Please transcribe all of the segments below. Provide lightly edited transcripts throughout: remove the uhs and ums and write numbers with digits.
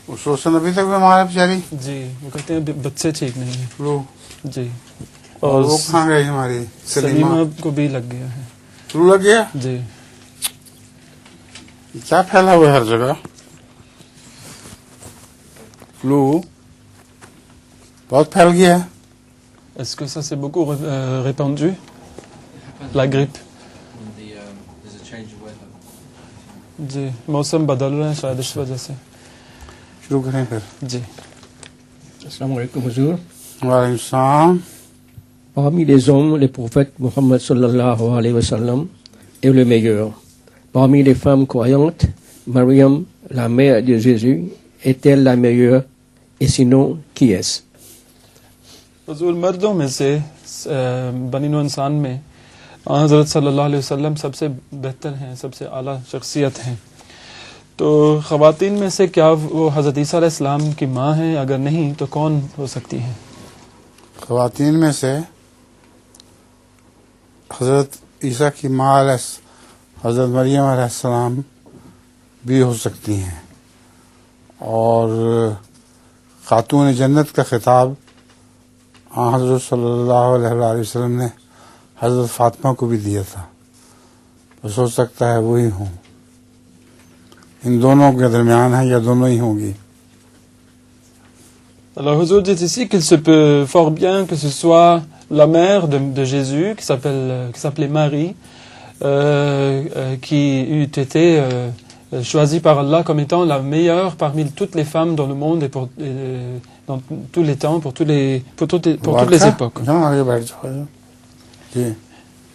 वो शोषण अभी तक बीमार है बेचारी। जी, वो कहते हैं बच्चे ठीक नहीं है। फ्लू। जी। और वो कहाँ गई हमारी सलीमा को भी लग गया है। फ्लू लग गया? जी। क्या फैला हुआ है हर जगह? फ्लू बहुत फैल गया है। Est-ce que ça c'est beaucoup répandu? La grippe. There's a change of weather. जी, मौसम बदल रहा है शायद इस वजह से। शुरू करें फिर। जी। Assalamu alaikum Huzour. वालेकुम सलाम। Parmi les hommes, le prophète Mohammed sallallahu alayhi wa sallam est le meilleur. Parmi les femmes croyantes, Mariam, la mère de Jésus, est-elle la meilleure? Et sinon, qui est-ce? हुजूर मर्दों में से बनी नौ इंसान में हज़रत सल्लल्लाहु अलैहि वसल्लम सबसे बेहतर हैं, सबसे आला शख्सियत हैं। तो ख़वातीन में से क्या वो हज़रत ईसा अलैहिस्सलाम की माँ हैं? अगर नहीं तो कौन हो सकती हैं? ख़वातीन में से हज़रत ईसा की माँ हज़रत मरियम अलैहिस्सलाम भी हो सकती हैं। और खातून जन्नत का खिताब हज़रत सल्लल्लाहु अलैहि वसल्लम ने हज़रत फातिमा को भी दिया था। तो सोच सकता है वही हूँ। इन दोनों के दरमियान है या दोनों ही होंगी। Alors Huzour dit ici qu'il se peut fort bien que ce soit la mère de Jésus qui s'appelait Marie, qui eût été choisie par Allah comme étant la meilleure parmi toutes les femmes dans le monde et dans tous les temps, pour toutes les époques.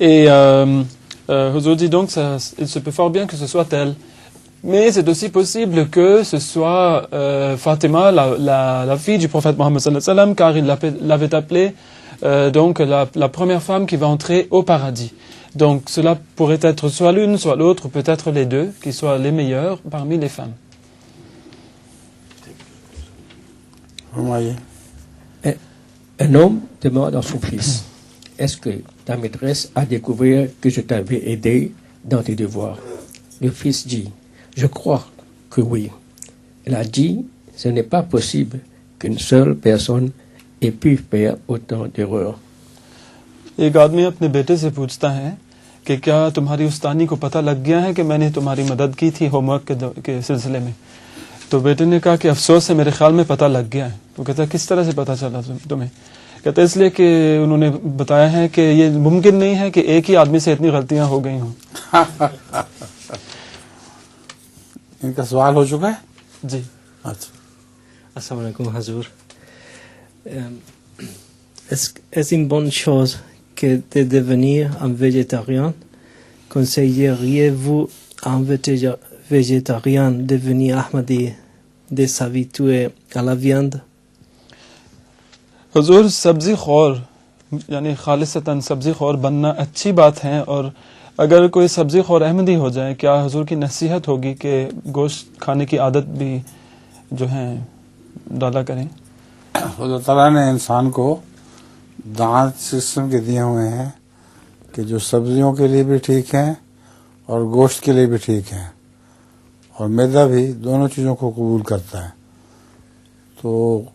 Et Huzour dit donc il se peut fort bien que ce soit elle. Mais c'est aussi possible que ce soit Fatima, la fille du prophète Mohammed sallallahu alayhi wa sallam, car il l'avait appelée donc la première femme qui va entrer au paradis. Donc cela pourrait être soit l'une, soit l'autre, peut-être les deux, qui soient les meilleures parmi les femmes. Un homme demande à son fils, est-ce que ta maîtresse a découvert que je t'avais aidé dans tes devoirs? Le fils dit, je crois que oui. Elle a dit, ce n'est pas possible qu'une seule personne ait pu faire autant d'erreurs. एक आदमी अपने बेटे से पूछता है कि क्या तुम्हारी उस्तानी को पता लग गया है कि मैंने तुम्हारी मदद की थी होमवर्क के सिलसिले में? तो बेटे ने कहा कि अफसोस है, मेरे ख्याल में पता लग गया है। तो कहता है किस तरह से पता चला तुम्हें? कहता है इसलिए कि उन्होंने बताया है कि ये मुमकिन नहीं है कि एक ही आदमी से इतनी गलतियां हो गई हों। इनका सवाल हो चुका है? जी। अच्छा। Assalamu alaikum Huzour. Est-ce une bonne chose que de devenir un végétarien? Conseilleriez-vous à un végétarien de devenir Ahmadi, de s'habituer à la viande? हुजूर सब्जी खौर यानी खालिसतन सब्जी खौर बनना अच्छी बात है। और अगर कोई सब्जी खौर अहमदी हो जाए, क्या हुजूर की नसीहत होगी कि गोश्त खाने की आदत भी जो है डाला करें? अल्लाह ताला ने इंसान को दांत सिस्टम के दिए हुए हैं कि जो सब्जियों के लिए भी ठीक हैं और गोश्त के लिए भी ठीक हैं, और मैदा भी दोनों चीज़ों को कबूल करता है। तो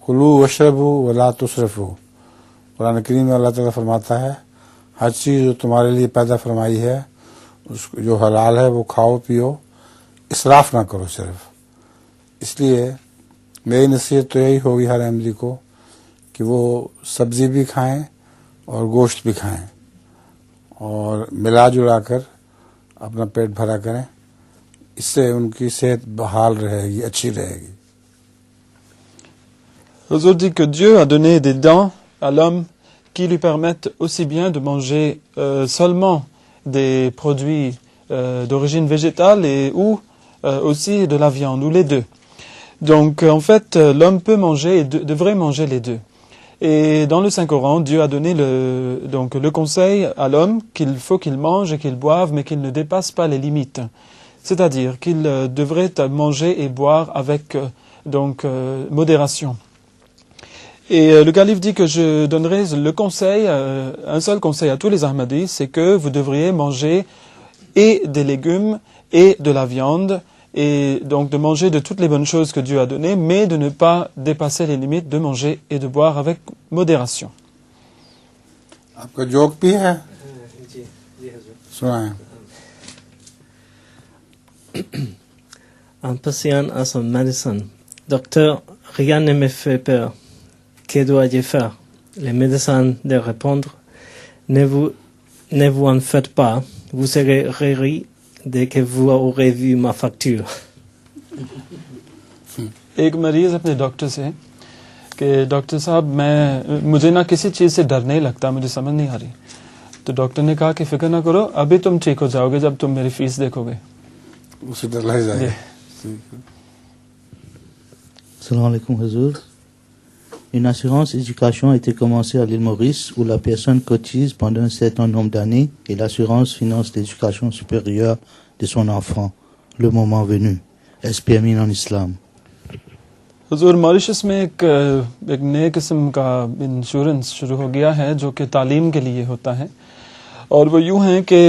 कुलू वशरबू वला तुसरफू, कुरान करीम में अल्लाह ताला फरमाता है हर चीज़ जो तुम्हारे लिए पैदा फरमाई है उसको जो हलाल है वो खाओ पियो, इसराफ ना करो सिर्फ। इसलिए मेरी नसीहत तो यही होगी हर अहमदी को कि वो सब्ज़ी भी खाएं और गोश्त भी खाएं और मिला जुला कर अपना पेट भरा करें। इससे उनकी सेहत बहाल रहेगी, अच्छी रहेगी। Huzour dit que Dieu a donné des dents à l'homme qui lui permettent aussi bien de manger seulement des produits d'origine végétale ou aussi de la viande, ou les deux. Donc en fait, l'homme peut manger et devrait manger les deux. Et dans le Saint-Coran, Dieu a donné le conseil à l'homme qu'il faut qu'il mange et qu'il boive, mais qu'il ne dépasse pas les limites. C'est-à-dire qu'il devrait manger et boire avec modération. Et le calife dit que je donnerai le conseil, un seul conseil à tous les Ahmadis, c'est que vous devriez manger et des légumes et de la viande, et donc de manger de toutes les bonnes choses que Dieu a données, mais de ne pas dépasser les limites de manger et de boire avec modération. आपका जोक भी है सुनाएं Un patient à son médecin. Docteur, rien ne me fait peur. Que dois-je faire? Le médecin de répondre, ne vous en faites pas. Vous serez guéri dès que vous aurez vu ma facture. एक मरीज अपने डॉक्टर से कि डॉक्टर साहब मुझे ना किसी चीज़ से डर नहीं लगता, मुझे समझ नहीं आ रही. तो डॉक्टर ने कहा कि फिक्र ना करो, अभी तुम ठीक हो जाओगे जब तुम मेरी फीस देखोगे. उसे डर लग जाएगा Salam alaikum Hazur. Une assurance éducation a été commencée à l'île Maurice où la personne cotise pendant un certain nombre d'années et l'assurance finance l'éducation supérieure de son enfant, le moment venu. Est-ce permis en islam? हुजूर मॉरिशस में एक नए किस्म का इंश्योरेंस शुरू हो गया है जो कि तालीम के लिए होता है और वो यूं है कि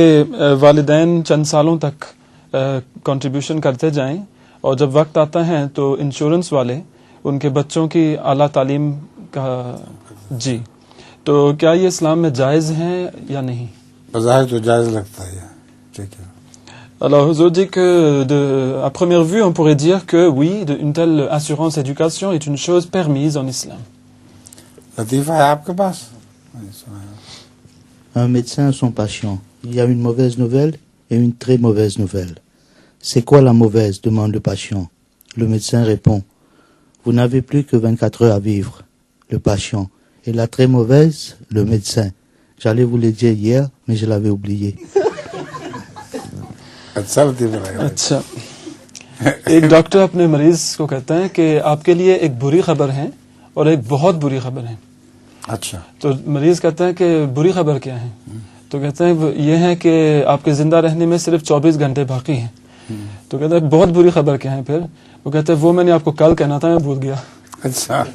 वालिदैन चंद सालों तक कंट्रीब्यूशन करते जाएं और जब वक्त आता है तो इंश्योरेंस वाले उनके बच्चों की आला तालीम का जी तो क्या ये इस्लाम में जायज़ है या नहीं? बज़ाहिर तो जायज़ लगता है ठीक है Alors, Huzour dit que, à première vue, on pourrait dire que oui, une telle assurance éducation est une chose permise en islam. लतीफ़ा है आपके पास Un médecin a son patient. Il y a une mauvaise nouvelle et une très mauvaise nouvelle. C'est quoi la mauvaise? Demande le patient. Le médecin répond. Vous n'avez plus que 24 heures à vivre. Le patient. Et la très mauvaise? Le médecin. J'allais vous le dire hier, mais je l'avais oublié. अच्छा लतीफ़ा लग रहा है अच्छा एक डॉक्टर अपने मरीज को कहता है कि आपके लिए एक बुरी खबर है और एक बहुत बुरी खबर है. अच्छा तो मरीज कहता है कि बुरी खबर क्या है? तो कहता है ये है कि आपके जिंदा रहने में सिर्फ 24 घंटे बाकी हैं. तो कहता है बहुत बुरी खबर क्या है फिर? वो कहता है वो मैंने आपको कल कहना था, मैं भूल गया. अच्छा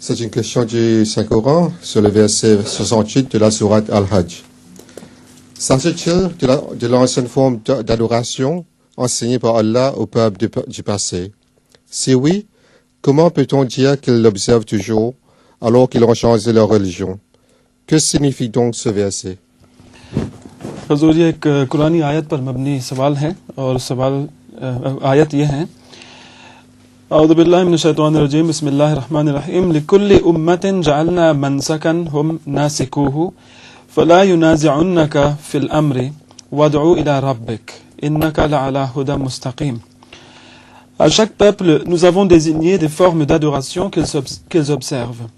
C'est une question du Saint-Coran sur le verset 68 de la sourate Al-Hajj. S'agit-il de l'ancienne forme d'adoration enseignée par Allah au peuple du passé? Si oui, comment peut-on dire qu'ils l'observent toujours alors qu'ils ont changé leur religion? Que signifie donc ce verset? हुजूर ये एक कुरानी आयत पर मबनी सवाल है और आयत ये है أعوذ بالله من الشيطان الرجيم بسم الله الرحمن الرحيم لكل أمة جعلنا منسكا هم ناسكوه فلا ينازعنك في الأمر وادعوا إلى ربك إنك لعلى هدى مستقيم. À chaque peuple, nous avons désigné des formes d'adoration qu'ils observent.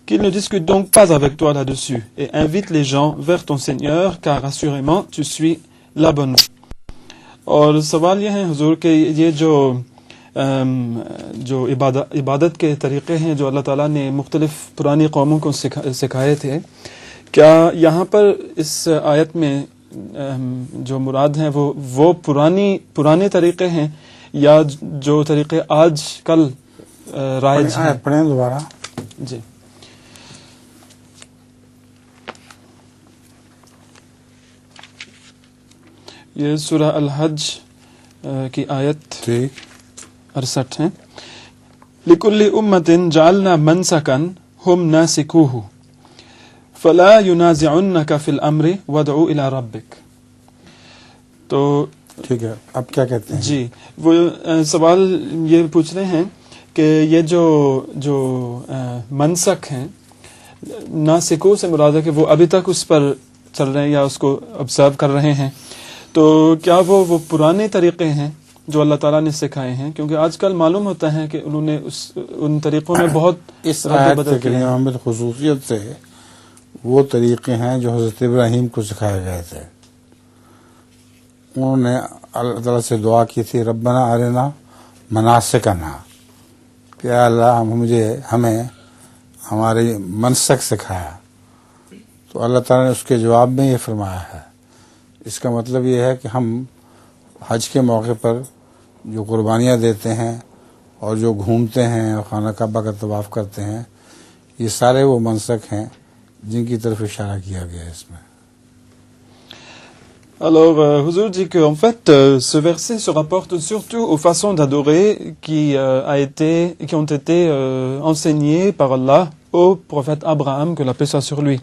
Qu'ils ne discutent donc pas avec toi là-dessus et invite les gens vers ton Seigneur car assurément tu suis la bonne voie. और सवाल ये है हुजूर कि ये जो इबादत के तरीक़े हैं जो अल्लाह ताला ने मुख्तलिफ पुरानी कौमों को सिखाए थे, क्या यहाँ पर इस आयत में जो मुराद हैं वो पुराने तरीक़े हैं या जो तरीक़े आज कल राइज हैं? पढ़ें दोबारा जी. ये सूरह अल-हज की आयत ठीक 68 है. लिकुल्ली उम्मतिन जालना मनसकन हुम नासिकुहु फला युनाज़िउन्नका फिल अम्रि वदउ इला रब्बिक. तो ठीक है अब क्या कहते हैं जी वो सवाल ये पूछ रहे हैं कि ये जो मनसक हैं नासिकु से मुराद है कि वो अभी तक उस पर चल रहे हैं या उसको ऑब्जर्व कर रहे हैं, तो क्या वो पुराने तरीक़े हैं जो अल्लाह ताला ने सिखाए हैं? क्योंकि आजकल मालूम होता है कि उन्होंने उन तरीक़ों में बहुत इस आयत के करीमा में खुसूसियत से वो तरीक़े हैं जो हज़रत इब्राहीम को सिखाए गए थे. उन्होंने अल्लाह ताला से दुआ की थी रब्बना अरिना मनासिकना कि अल्लाह हमें हमारे मनसक सिखाया. तो अल्लाह ताला ने उसके जवाब में ये फरमाया है. इसका मतलब ये है कि हम हज के मौके पर जो कुर्बानियाँ देते हैं और जो घूमते हैं और खाना काबा का तवाफ़ करते हैं, ये सारे वो मनसक हैं जिनकी तरफ इशारा किया गया है इसमें. Alors, Huzur dit qu'en fait, ce verset se rapporte surtout aux façons d'adorer qui ont été enseignées par Allah au prophète Abraham, que la paix soit sur lui.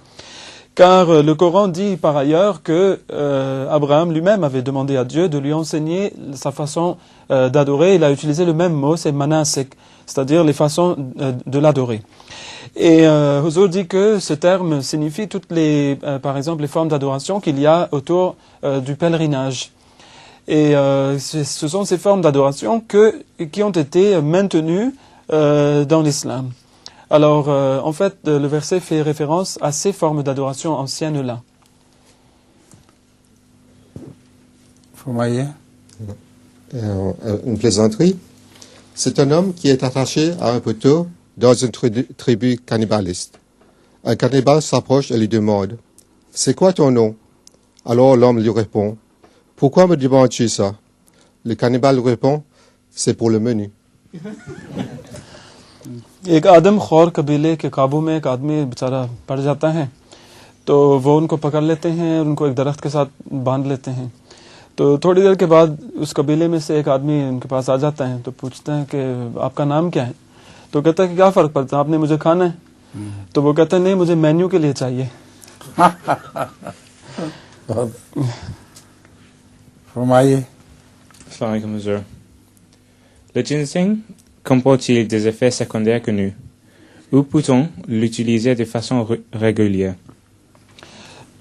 Car le Coran dit par ailleurs que Abraham lui-même avait demandé à Dieu de lui enseigner sa façon d'adorer. Il a utilisé le même mot, c'est manasik, c'est-à-dire les façons de l'adorer. Et Huzur dit que ce terme signifie toutes les, par exemple, les formes d'adoration qu'il y a autour du pèlerinage. Et ce sont ces formes d'adoration qui ont été maintenues dans l'islam. Alors, en fait, le verset fait référence à ces formes d'adoration anciennes-là. फरमाइए। Une plaisanterie. C'est un homme qui est attaché à un poteau dans une tribu cannibaliste. Un cannibale s'approche et lui demande « C'est quoi ton nom ?» Alors l'homme lui répond « Pourquoi me demandes-tu ça ?» Le cannibale répond « C'est pour le menu. » एक आदम खौर कबीले के काबू में एक आदमी बेचारा पड़ जाता है, तो वो उनको पकड़ लेते हैं और उनको एक दरख्त के साथ बांध लेते हैं। तो थोड़ी देर के बाद उस कबीले में से एक आदमी उनके पास आ जाता है, तो पूछते हैं कि आपका नाम क्या है? तो कहता है कि क्या फ़र्क पड़ता है, आपने मुझे खाना है? तो वो कहता है नहीं, मुझे मेन्यू के लिए चाहिए। फरमाइए। Assalamu alaikum, Huzur. Le ginseng comporte-t-il des effets secondaires connus? Où peut-on l'utiliser de façon régulière?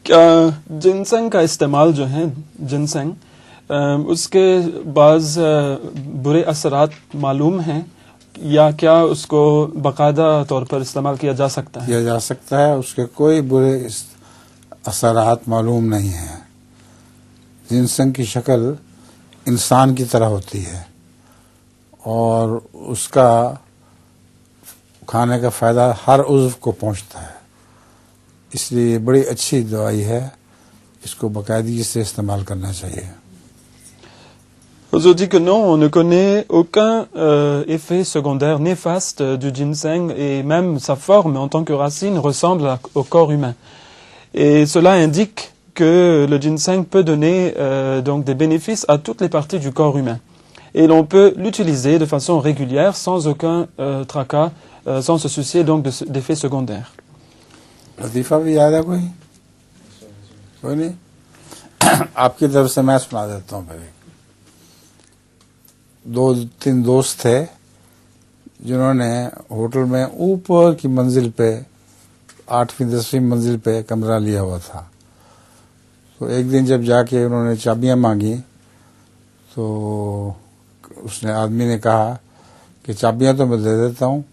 Ginseng का इस्तेमाल जो है जिनसेंग उसके बाज़ बुरे असरात मालूम हैं या क्या उसको बाकायदा तौर पर इस्तेमाल किया जा सकता है? किया जा सकता है, उसके कोई बुरे असरात मालूम नहीं हैं। जिनसेंग की शक्ल इंसान की तरह होती है और उसका खाने का फ़ायदा हर उज़्व को पहुंचता है, इसलिए बड़ी अच्छी दवाई है, इसको बाकायदगी से इस्तेमाल करना चाहिए। Huzur dit que non, on ne connaît aucun effet secondaire néfaste du ginseng et même sa forme en tant que racine ressemble au corps humain. Et cela indique que le ginseng peut donner donc des bénéfices à toutes les parties du corps humain. Et l'on peut l'utiliser de façon régulière sans aucun tracas, sans se soucier donc d'effets secondaires. लतीफ़ा भी याद है कोई नहीं? आपकी तरफ से मैं सुना देता हूँ। फिर 2-3 दोस्त थे जिन्होंने होटल में ऊपर की मंजिल पे 8वीं-10वीं मंजिल पे कमरा लिया हुआ था। तो एक दिन जब जाके उन्होंने चाबियां मांगी तो उसने आदमी ने कहा कि चाबियां तो मैं दे देता हूँ,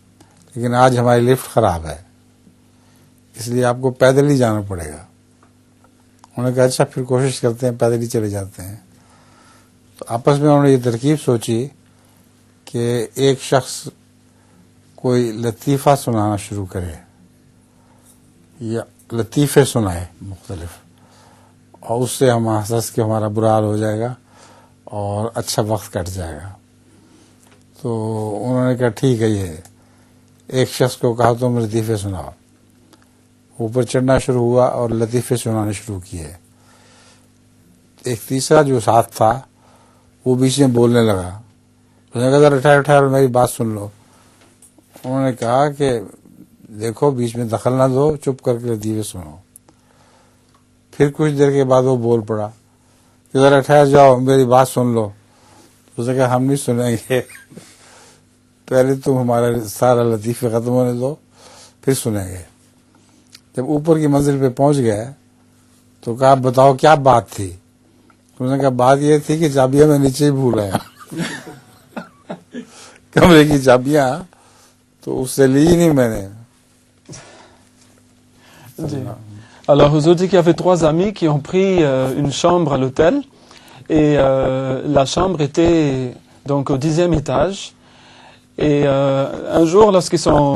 लेकिन आज हमारी लिफ्ट खराब है, इसलिए आपको पैदल ही जाना पड़ेगा। उन्होंने कहा अच्छा फिर कोशिश करते हैं, पैदल ही चले जाते हैं। तो आपस में उन्होंने ये तरकीब सोची कि एक शख्स कोई लतीफ़ा सुनाना शुरू करे या लतीफ़े सुनाए मुख्तलिफ, और उससे हम हंस के हमारा बुरा हाल हो जाएगा और अच्छा वक्त कट जाएगा। तो उन्होंने कहा ठीक है, ये एक शख्स को कहा तुम लतीफ़े सुनाओ। ऊपर चढ़ना शुरू हुआ और लतीफ़े सुनाने शुरू किए। एक तीसरा जो साथ था वो बीच में बोलने लगा। उसने कहा ठहर मेरी बात सुन लो। उन्होंने कहा कि देखो बीच में दखल ना दो, चुप करके लतीफ़े सुनो। फिर कुछ देर के बाद वो बोल पड़ा कि जरा ठहर जाओ, मेरी बात सुन लो। उसने कहा हम नहीं सुनेंगे, पहले तुम हमारा सारा लतीफ़े ख़त्म होने दो, फिर सुनेंगे। जब ऊपर की मंजिल पे पहुंच गए तो कहा बताओ क्या बात थी? उन्होंने कहा बात ये थी कि चाबियां मैं नीचे ही भूल आया। कमरे की चाबियां तो उससे ली ही नहीं मैंने। Alors Huzur dit qu'il y avait 3 amis qui ont pris une chambre à l'hôtel et la chambre était donc au 10e étage. Et un jour, lorsqu'ils sont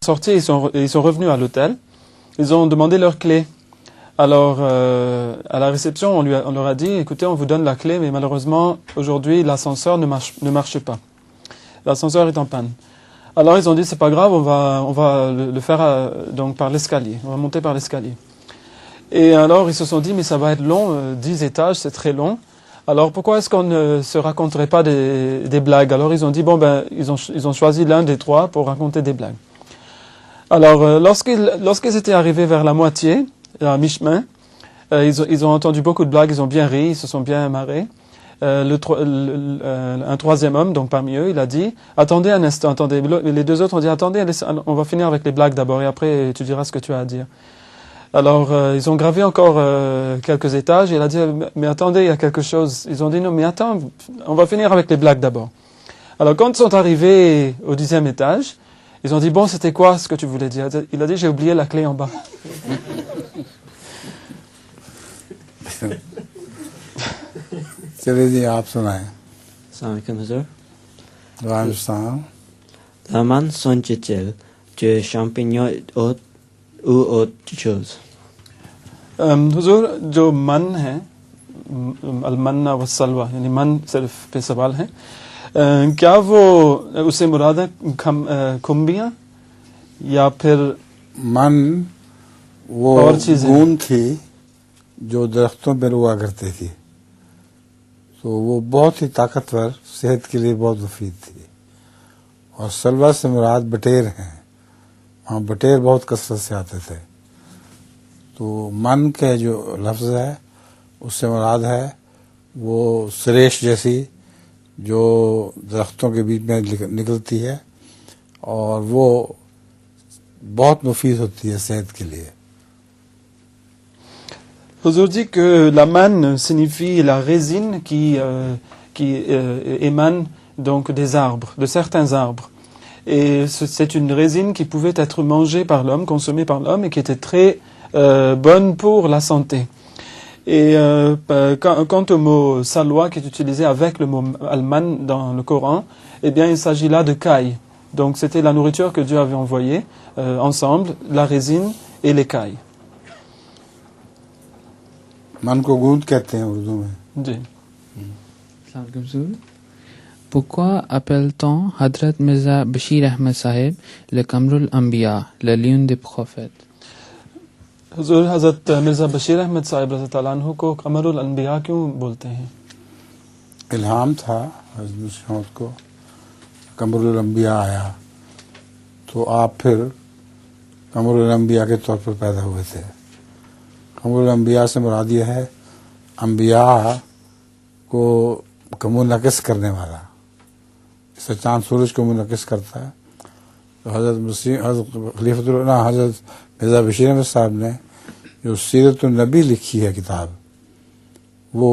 sortis, ils sont revenus à l'hôtel. Ils ont demandé leur clé. Alors, à la réception, on leur a dit, écoutez, on vous donne la clé, mais malheureusement, aujourd'hui, l'ascenseur ne marche pas. L'ascenseur est en panne. Alors, ils ont dit, c'est pas grave, on va le faire donc par l'escalier. On va monter par l'escalier. Et alors, ils se sont dit, mais ça va être long, 10 étages, c'est très long. Alors, pourquoi est-ce qu'on ne se raconterait pas des blagues? Alors, ils ont dit, bon, ben, ils ont choisi l'un des trois pour raconter des blagues. Alors, lorsqu'ils étaient arrivés vers la moitié, à mi-chemin, ils ont entendu beaucoup de blagues, ils ont bien ri, ils se sont bien marrés. Un troisième homme, donc parmi eux, il a dit, attendez un instant, attendez. Les deux autres ont dit, attendez, on va finir avec les blagues d'abord et après tu diras ce que tu as à dire. Alors, ils ont gravé encore quelques étages et il a dit, mais attendez, il y a quelque chose. Ils ont dit, non, mais attends, on va finir avec les blagues d'abord. Alors, quand ils sont arrivés au 10e étage, ils ont dit, bon, c'était quoi ce que tu voulais dire? Il a dit, j'ai oublié la clé en bas. चलिए जी आप सुनाएं Assalamualaikum Hazur. Rajasthan La manne songe-t-elle de champignons ou autre chose? हुजूर जो मन है अलमन्ना व सलवा यानी मन सिर्फ पे सवाल है क्या वो उससे मुराद है खुम्बियाँ या फिर मन वो और चीजें? गूंद थी जो दरख्तों पर उगा करती थी तो वो बहुत ही ताकतवर सेहत के लिए बहुत मुफीद थी और सलवा से मुराद बटेर हैं वहाँ बटेर बहुत कसरत से आते थे तो मन के जो लफ्ज़ है उससे मुराद है वो सुरेश जैसी जो दरख्तों के बीच में निकलती है और वो बहुत मुफीद होती है सेहत के लिए Huzour dit que la manne signifie la résine qui émane donc des arbres, de certains arbres. Et c'est une résine qui pouvait être mangée par l'homme, consommée par l'homme et qui était très bonne pour la santé. Et quant au mot salwa qui est utilisé avec le mot alman dans le Coran, eh bien il s'agit là de cailles. Donc c'était la nourriture que Dieu avait envoyée ensemble, la résine et les cailles. मन को गूंद कहते हैं उर्दू में जी Pourquoi appelle-t-on Hadrat Mirza Bashir Ahmed Sahib le Kamrul Anbiya, le lion des prophètes? हुजूर हजरत मिर्जा बशीर अहमद साहिब रज़ी अल्लाह अन्हु को कमरुल अनबिया क्यों बोलते हैं? इल्हाम था हज़रत मसीह को कमरुल अंबिया आया तो आप फिर कमरुल अंबिया के तौर पर पैदा हुए थे कमरुल अंबिया से मुराद ये है अंबिया को मुनक़िस करने वाला इससे चांद सूरज को मुनक़िस करता है तो हज़रत मिर्ज़ा बशीर अहमद साहब ने जो सीरत नबी लिखी है किताब वो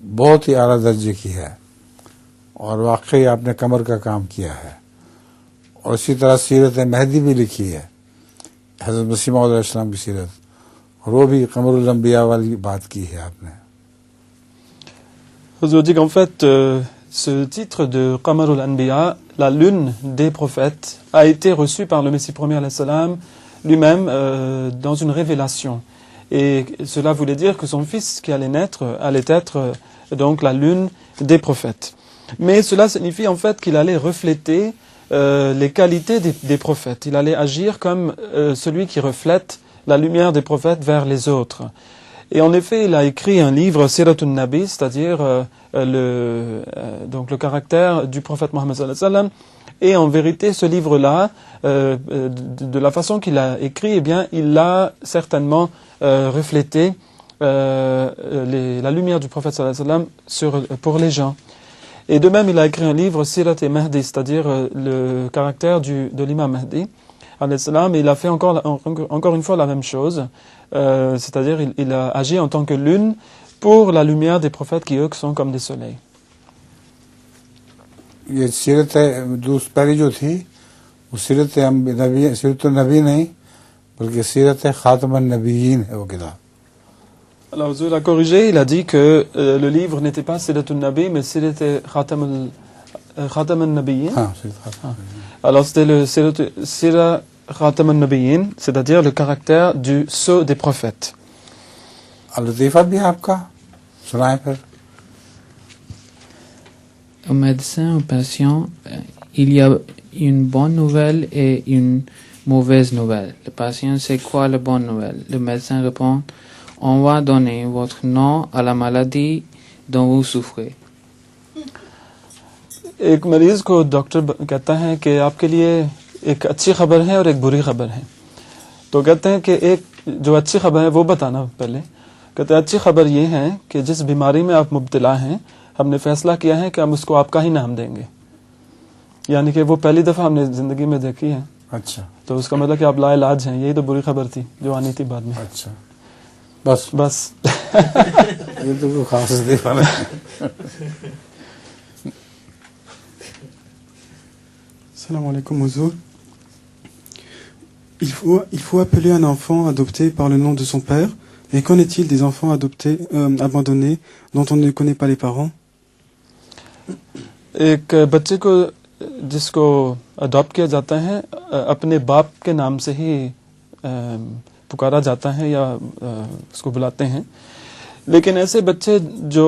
बहुत ही आला दर्जे की है और वाकई आपने कमर का काम किया है और इसी तरह सीरत महदी भी लिखी है हज़रत मसीह मौद अलैहिस्सलाम की सीरत और वो भी कमरुल अंबिया वाली बात की है आपने Huzour dit qu'en fait, ce titre de Qamarul Anbiya, la lune des prophètes, a été reçu par le Messie premier alayhi salam lui-même dans une révélation. Et cela voulait dire que son fils qui allait naître allait être donc la lune des prophètes. Mais cela signifie en fait qu'il allait refléter les qualités des prophètes. Il allait agir comme celui qui reflète la lumière des prophètes vers les autres. Et en effet, il a écrit un livre, Siratun Nabi, c'est-à-dire donc le caractère du prophète Mohammed sallallahu alayhi wa sallam. Et en vérité, ce livre-là, de la façon qu'il a écrit, eh bien, il a certainement reflété la lumière du prophète sallallahu alayhi wa sallam pour les gens. Et de même, il a écrit un livre, Sirat et Mahdi, c'est-à-dire le caractère de l'imam Mahdi, alayhi salam, et il a fait encore une fois la même chose, c'est-à-dire il a agi en tant que lune pour la lumière des prophètes qui, eux, sont comme des soleils. ये सीरत पहली जो थी वो सीरत नबी नहीं बल्कि सीरत खातमन नबीयीन है वो किताब Alors, Huzour l'a corrigé, il a dit que le livre n'était pas Siratun Nabi, mais Sirat Khatam al-Nabiyyin. Alors, c'était le Sirat Khatam al-Nabiyyin, c'est-à-dire le caractère du sceau des prophètes. al-Latifa भी आपका सुनाए फिर Au médecin, au patient, il y a une bonne nouvelle et une mauvaise nouvelle. Le patient, c'est quoi la bonne nouvelle? Le médecin répond, on va donner votre nom à la maladie dont vous souffrez. एक मरीज को डॉक्टर कहता है कि आपके लिए एक अच्छी खबर है और एक बुरी खबर है। तो कहते हैं कि एक जो अच्छी खबर है वो बताना पहले। कहते हैं अच्छी खबर ये है कि जिस बीमारी में आप मुब्तला हैं हमने फैसला किया है कि हम उसको आपका ही नाम देंगे, यानी कि वो पहली दफा हमने जिंदगी में देखी है। अच्छा, तो उसका मतलब कि आप लाइलाज हैं। यही तो बुरी खबर थी जो आनी थी बाद में। अच्छा, बस ये तो कोई खास नहीं है। Salam alaikum Huzour. Il faut appeler un enfant adopté par le nom de son père. Mais qu'en est-il des enfants adoptés, abandonnés, dont on ne connaît pas les parents? एक बच्चे को जिसको अडॉप्ट किया जाता है अपने बाप के नाम से ही पुकारा जाता है या उसको बुलाते हैं। लेकिन ऐसे बच्चे जो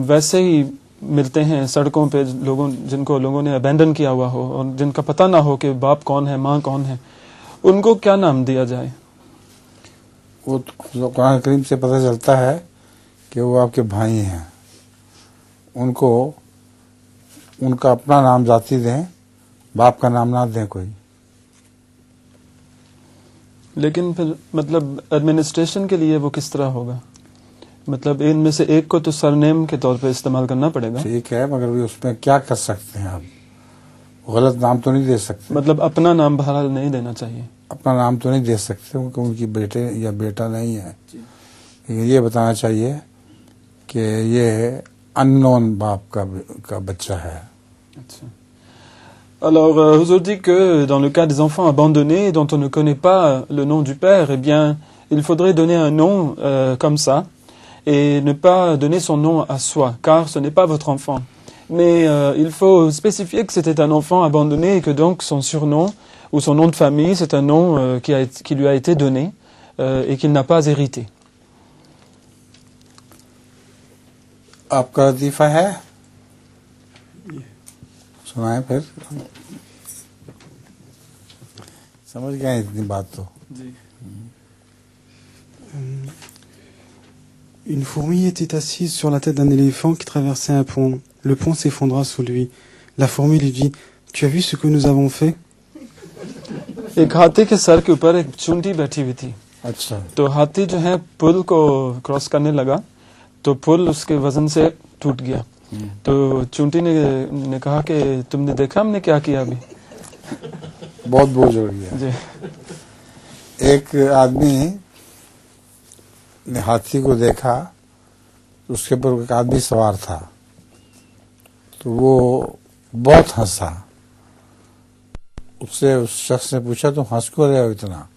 वैसे ही मिलते हैं सड़कों पे, जिनको लोगों ने अबैंडन किया हुआ हो और जिनका पता ना हो कि बाप कौन है माँ कौन है, उनको क्या नाम दिया जाए? वो तो कुरान करीम से पता चलता है कि वो आपके भाई हैं। उनको उनका अपना नाम जाति दें, बाप का नाम ना दें कोई। लेकिन फिर मतलब एडमिनिस्ट्रेशन के लिए वो किस तरह होगा? मतलब इनमें से एक को तो सरनेम के तौर पे इस्तेमाल करना पड़ेगा। ठीक है, मगर भी उसमें क्या कर सकते हैं आप? गलत नाम तो नहीं दे सकते। मतलब अपना नाम बहरहाल नहीं देना चाहिए। अपना नाम तो नहीं दे सकते क्योंकि उनकी बेटे या बेटा नहीं है। लेकिन ये बताना चाहिए कि ये अननोन बाप का बच्चा है। Alors, Huzour dit que dans le cas des enfants abandonnés dont on ne connaît pas le nom du père, eh bien, il faudrait donner un nom comme ça et ne pas donner son nom à soi, car ce n'est pas votre enfant. Mais il faut spécifier que c'était un enfant abandonné et que donc son surnom ou son nom de famille, c'est un nom qui lui a été donné et qu'il n'a pas hérité. आपका वजीफा है? सुनाए फिर। समझ गए इतनी बात तो। Une fourmi était assise sur la tête d'un éléphant qui traversait un pont. Le pont s'effondra sous lui. La fourmi lui dit: Tu as vu ce que nous avons fait? एक हाथी के सर के ऊपर एक चूंटी बैठी हुई थी। अच्छा। तो हाथी जो है पुल को क्रॉस करने लगा तो पुल उसके वजन से टूट गया। तो चूंटी ने कहा कि तुमने देखा हमने क्या किया अभी? बहुत बोझ हो गया जी। एक आदमी ने हाथी को देखा, उसके ऊपर एक आदमी सवार था, तो वो बहुत हंसा। उससे उस शख्स ने पूछा तुम हंस क्यों रहे हो इतना?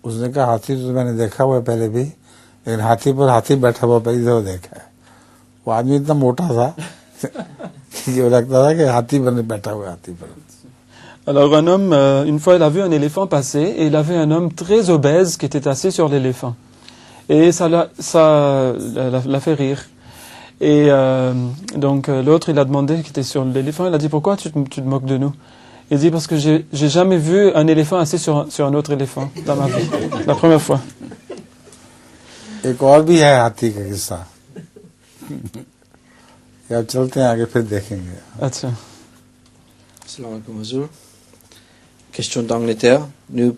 उसने कहा हाथी तो मैंने देखा हुआ है पहले भी, लेकिन हाथी पर हाथी बैठा हुआ पहली दफा देखा है। वो आदमी इतना मोटा था कि वो लगता था कि हाथी पर बैठा हुआ हाथी पर। Alors un homme, une fois il a vu un éléphant passer et il avait un homme très obèse qui était assis sur l'éléphant. Et ça l'a fait rire. Et donc l'autre il a demandé, qui était sur l'éléphant, il a dit pourquoi tu te moques de nous? Il dit parce que j'ai jamais vu un éléphant assis sur un autre éléphant dans ma vie, la première fois. एक और भी है हाथी का किस्सा, अब चलते हैं आगे फिर देखेंगे। अच्छा। Assalamu alaikum Huzour. Question d'Angleterre. Nous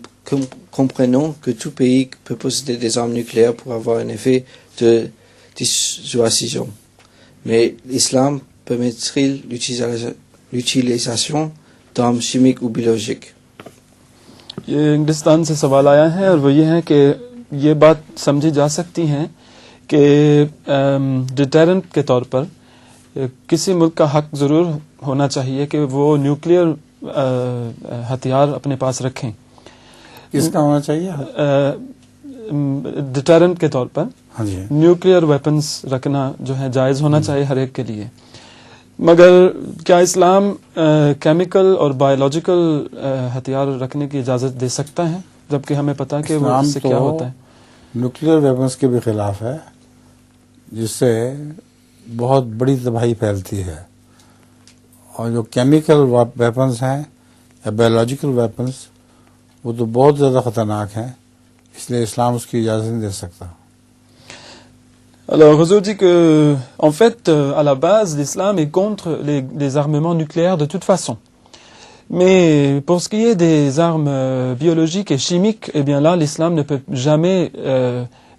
comprenons que tout pays peut posséder des armes nucléaires pour avoir un effet de dissuasion. Mais l'islam permet-il l'utilisation d'armes chimiques ou biologiques? ये इंग्लिस्तान से सवाल आया है और वो ये है कि ये बात समझी जा सकती है कि डिटेरेंट के तौर पर किसी मुल्क का हक ज़रूर होना चाहिए कि वो न्यूक्लियर हथियार अपने पास रखें। किसका होना चाहिए? डिटेरेंट के तौर पर हाँ जी, न्यूक्लियर वेपन्स रखना जो है जायज़ होना चाहिए हर एक के लिए। मगर क्या इस्लाम केमिकल और बायोलॉजिकल हथियार रखने की इजाज़त दे सकता है, जबकि हमें पता है कि वो इससे क्या होता है? न्यूक्लियर वेपन्स के भी खिलाफ है, जिससे बहुत बड़ी तबाही फैलती है। और जो केमिकल वेपन्स हैं या बायोलॉजिकल वेपन्स, वो तो बहुत ज़्यादा ख़तरनाक हैं इसलिए इस्लाम उसकी इजाज़त नहीं दे सकता. Alors, Huzour dit que, en fait, à la base, l'islam est contre les armements nucléaires de toute façon. Mais pour ce qui est des armes biologiques et chimiques, eh bien là, l'islam ne peut jamais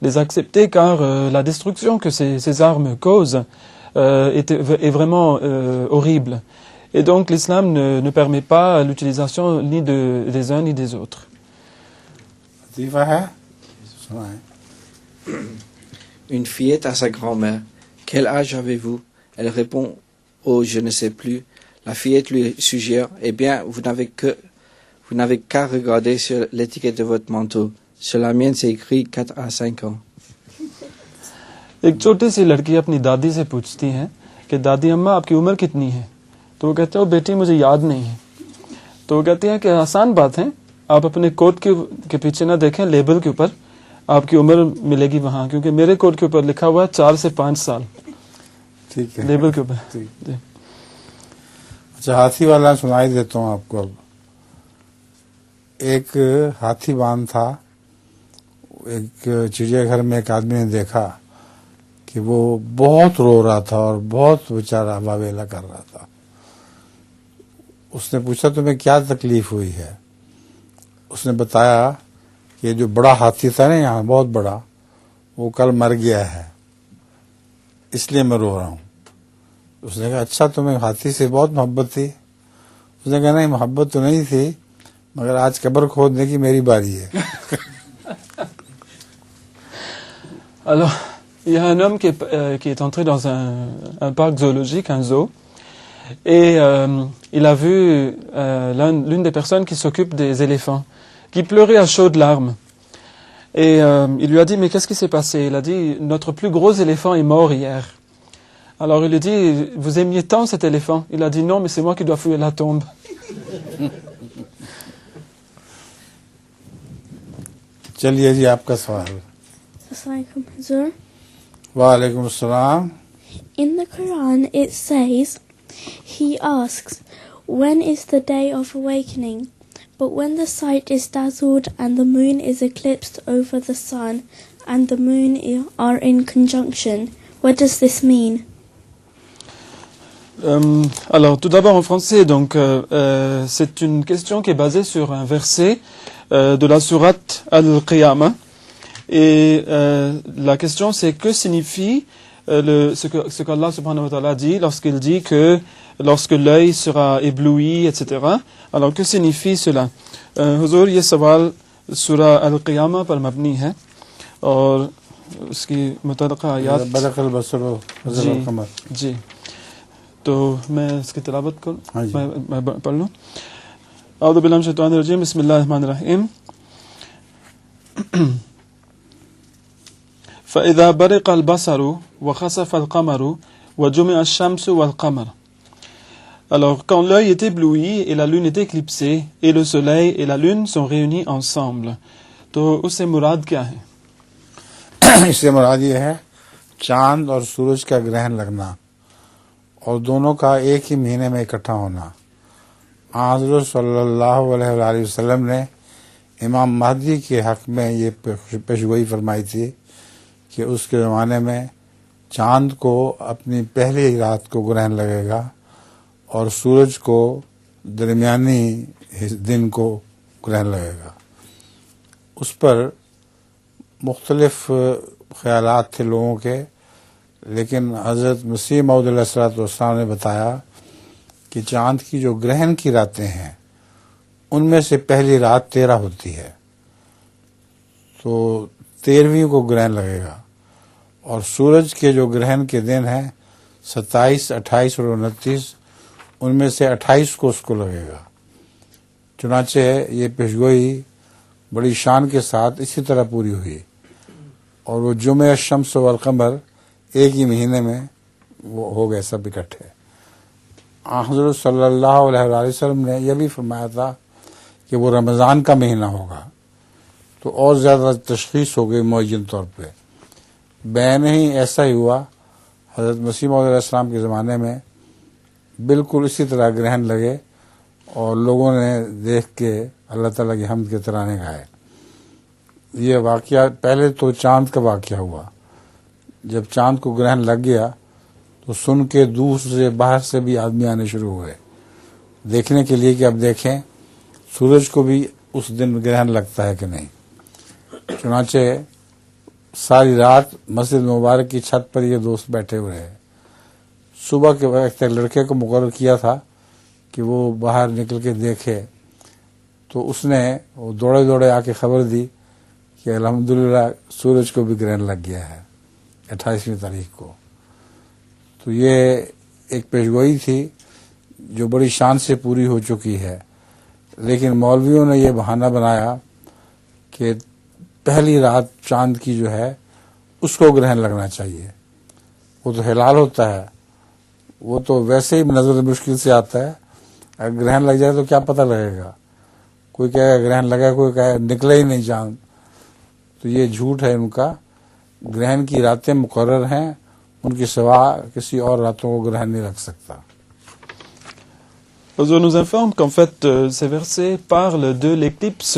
les accepter car la destruction que ces armes causent est vraiment horrible. Et donc l'islam ne permet pas l'utilisation ni des uns ni des autres. Une fillette à sa grand-mère. Quel âge avez-vous? Elle répond, oh, je ne sais plus. La fillette lui suggère, eh bien, vous n'avez qu'à regarder sur l'étiquette de votre manteau. Sur la mienne, c'est écrit 4 à 5 ans. एक छोटी सी लड़की अपनी दादी से पूछती है कि दादी अम्मा आपकी उम्र कितनी है? तो वो कहते हो बेटी मुझे याद नहीं है. तो वो कहती है कि आसान बात है, आप अपने कोट के पीछे ना देखें, लेबल के ऊपर आपकी उम्र मिलेगी वहाँ, क्योंकि मेरे कोट के ऊपर लिखा हुआ है 4 से 5 साल. ठीक है, लेबल के ऊपर. अच्छा, हाथी वाला सुनाई देता हूँ आपको. अब एक हाथी बांध था. एक चिड़ियाघर में एक आदमी ने देखा कि वो बहुत रो रहा था और बहुत बेचारा वावेला कर रहा था. उसने पूछा तुम्हें क्या तकलीफ हुई है? उसने बताया कि जो बड़ा हाथी था ना यहाँ, बहुत बड़ा, वो कल मर गया है, इसलिए मैं रो रहा हूँ. उसने कहा अच्छा, तुम्हें हाथी से बहुत मोहब्बत थी? उसने कहा नहीं, मोहब्बत तो नहीं थी, मगर आज कब्र खोदने की मेरी बारी है. Alors, il y a un homme qui est entré dans un parc zoologique, un zoo, et il a vu l'une des personnes qui s'occupe des éléphants, qui pleurait à chaudes larmes. Et il lui a dit, mais qu'est-ce qui s'est passé? Il a dit, notre plus gros éléphant est mort hier. Alors il lui dit, vous aimiez tant cet éléphant? Il a dit, non, mais c'est moi qui dois fouiller la tombe. चलिए जी, आपका सवाल. Walaikum assalam. In the Quran it says, he asks, when is the day of awakening? But when the sight is dazzled and the moon is eclipsed over the sun and the moon are in conjunction, what does this mean? Alors tout d'abord en français, donc c'est une question qui est basée sur un verset de la sourate Al-Qiyamah. Et la question c'est que signifie ce qu'Allah subhanahu wa ta'ala dit lorsqu'il dit que lorsque l'œil sera ébloui, etc. Alors que signifie cela? Huzour, ये सवाल सूरा Al-Qiyamah पर मबनी है और उसकी मुतल्लिक़ा आयत जी. तो मैं इसकी तिलावत करूँ, मैं पढ़ लूँ. औज़ु बिल्लाहि मिनश शैतानिर रजीम, बिस्मिल्लाहिर रहमानिर रहीम. فإذا برق البصر وخسف القمر وجمع الشمس والقمر. Alors, quand l'œil est ébloui et la lune est éclipsée, et le soleil et la lune sont réunis ensemble, तो उससे मुराद क्या है? इससे मुराद ये है चांद और सूरज का ग्रहण लगना और दोनों का एक ही महीने में इकट्ठा होना. हज़रत सल्लल्लाहु अलैहि वसल्लम ने इमाम महदी के हक में ये पेशगोई फरमाई थी कि उसके ज़माने में चांद को अपनी पहली रात को ग्रहण लगेगा और सूरज को दरमियानी दिन को ग्रहण लगेगा. उस पर मुख्तलिफ ख्यालात थे लोगों के, लेकिन हज़रत मसीह मऊद अलैहिस्सलाम ने बताया कि चांद की जो ग्रहण की रातें हैं उनमें से पहली रात 13 होती है, तो 13वीं को ग्रहण लगेगा. और सूरज के जो ग्रहण के दिन हैं 27, 28 और 29, उनमें से 28 को उसको लगेगा. चुनाचे ये पेशगोई बड़ी शान के साथ इसी तरह पूरी हुई और वो जुमे शम्स वल कमर एक ही महीने में वो हो गए सब इकट्ठे. हज़रत सल्लल्लाहु अलैहि वसल्लम ने यह भी फरमाया था कि वो रमज़ान का महीना होगा, तो और ज़्यादा तशख़ीस हो गई मुअय्यन तौर पे. बैन ही ऐसा ही हुआ. हज़रत मसीह मऊद अलैहिस्सलाम के ज़माने में बिल्कुल इसी तरह ग्रहण लगे और लोगों ने देख के अल्लाह ताला की हम्द के तराने गाए. ये वाकया पहले तो चांद का वाकया हुआ। जब चांद को ग्रहण लग गया तो सुन के दूर से बाहर से भी आदमी आने शुरू हुए देखने के लिए कि अब देखें सूरज को भी उस दिन ग्रहण लगता है कि नहीं। चुनाचे सारी रात मस्जिद मुबारक की छत पर ये दोस्त बैठे हुए हैं। सुबह के वक्त एक लड़के को मुकर्रर किया था कि वो बाहर निकल के देखे, तो उसने वो दौड़े दौड़े आके खबर दी कि अल्हम्दुलिल्लाह सूरज को भी ग्रहण लग गया है 28वीं तारीख को। तो ये एक पेशगोई थी जो बड़ी शान से पूरी हो चुकी है, लेकिन मौलवियों ने ये बहाना बनाया कि पहली रात चांद की जो है उसको ग्रहण लगना चाहिए। वो तो हिलाल होता है, वो तो वैसे ही नजर मुश्किल से आता है, अगर ग्रहण लग जाए तो क्या पता लगेगा। कोई कहेगा ग्रहण लगा, कोई कहे निकले ही नहीं चांद। तो ये झूठ है उनका। ग्रहण की रातें मुकर्रर हैं, उनके सिवा किसी और रातों को ग्रहण नहीं लग सकता। On nous informe qu'en fait, ces versets parlent de l'éclipse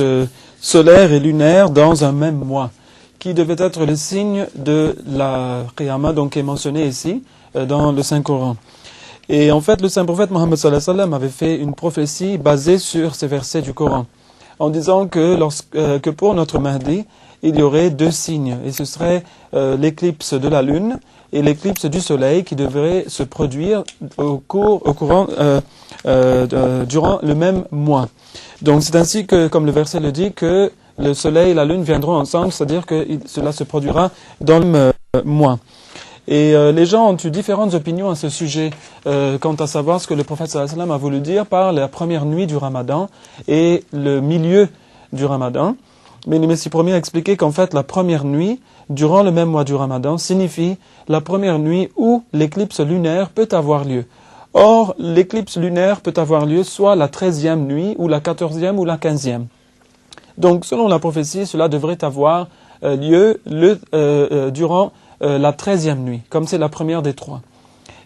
solaire et lunaire dans un même mois, qui devait être le signe de la Qiyamah, donc qui est mentionné ici, dans le Saint-Coran. Et en fait, le Saint-Prophète Mohammed sallallahu alayhi wa sallam avait fait une prophétie basée sur ces versets du Coran, en disant que pour notre Mahdi, il y aurait deux signes, et ce serait l'éclipse de la lune et l'éclipse du soleil qui devrait se produire durant le même mois. Donc c'est ainsi que, comme le verset le dit, que le soleil et la lune viendront ensemble, c'est-à-dire que cela se produira dans le même mois. Et les gens ont eu différentes opinions à ce sujet, quant à savoir ce que le prophète sallallahu alayhi wa sallam a voulu dire par la première nuit du Ramadan et le milieu du Ramadan. Mais le Messie premier a expliqué qu'en fait la première nuit, durant le même mois du Ramadan, signifie la première nuit où l'éclipse lunaire peut avoir lieu. Or, l'éclipse lunaire peut avoir lieu soit la 13e nuit, ou la 14e, ou la 15e. Donc, selon la prophétie, cela devrait avoir lieu durant la 13e nuit, comme c'est la première des trois.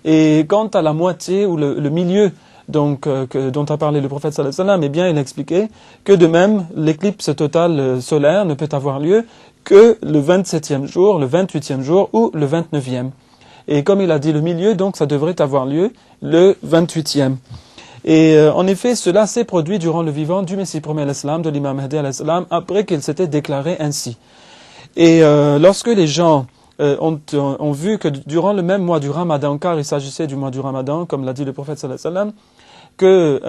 Et quant à la moitié, ou le milieu, donc, dont a parlé le prophète sallallahu alayhi wa sallam, eh bien, il a expliqué que de même, l'éclipse totale solaire ne peut avoir lieu que le 27e jour, le 28e jour ou le 29e. Et comme il a dit le milieu, donc ça devrait avoir lieu le 28e. Et en effet, cela s'est produit durant le vivant du Messie premier alayhi salam, de l'imam Mahdi alayhi salam, après qu'il s'était déclaré ainsi. Et lorsque les gens ont vu que durant le même mois du Ramadan, car il s'agissait du mois du Ramadan, comme l'a dit le prophète sallallahu alayhi wa sallam, que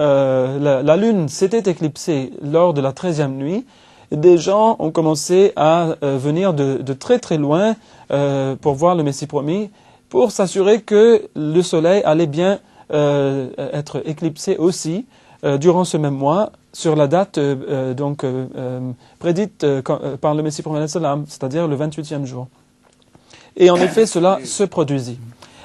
la lune s'était éclipsée lors de la 13e nuit, des gens ont commencé à venir de très très loin pour voir le Messie promis, pour s'assurer que le soleil allait bien être éclipsé aussi durant ce même mois, sur la date prédite par le Messie promis, c'est-à-dire le 28e jour. Et en effet, cela se produisit.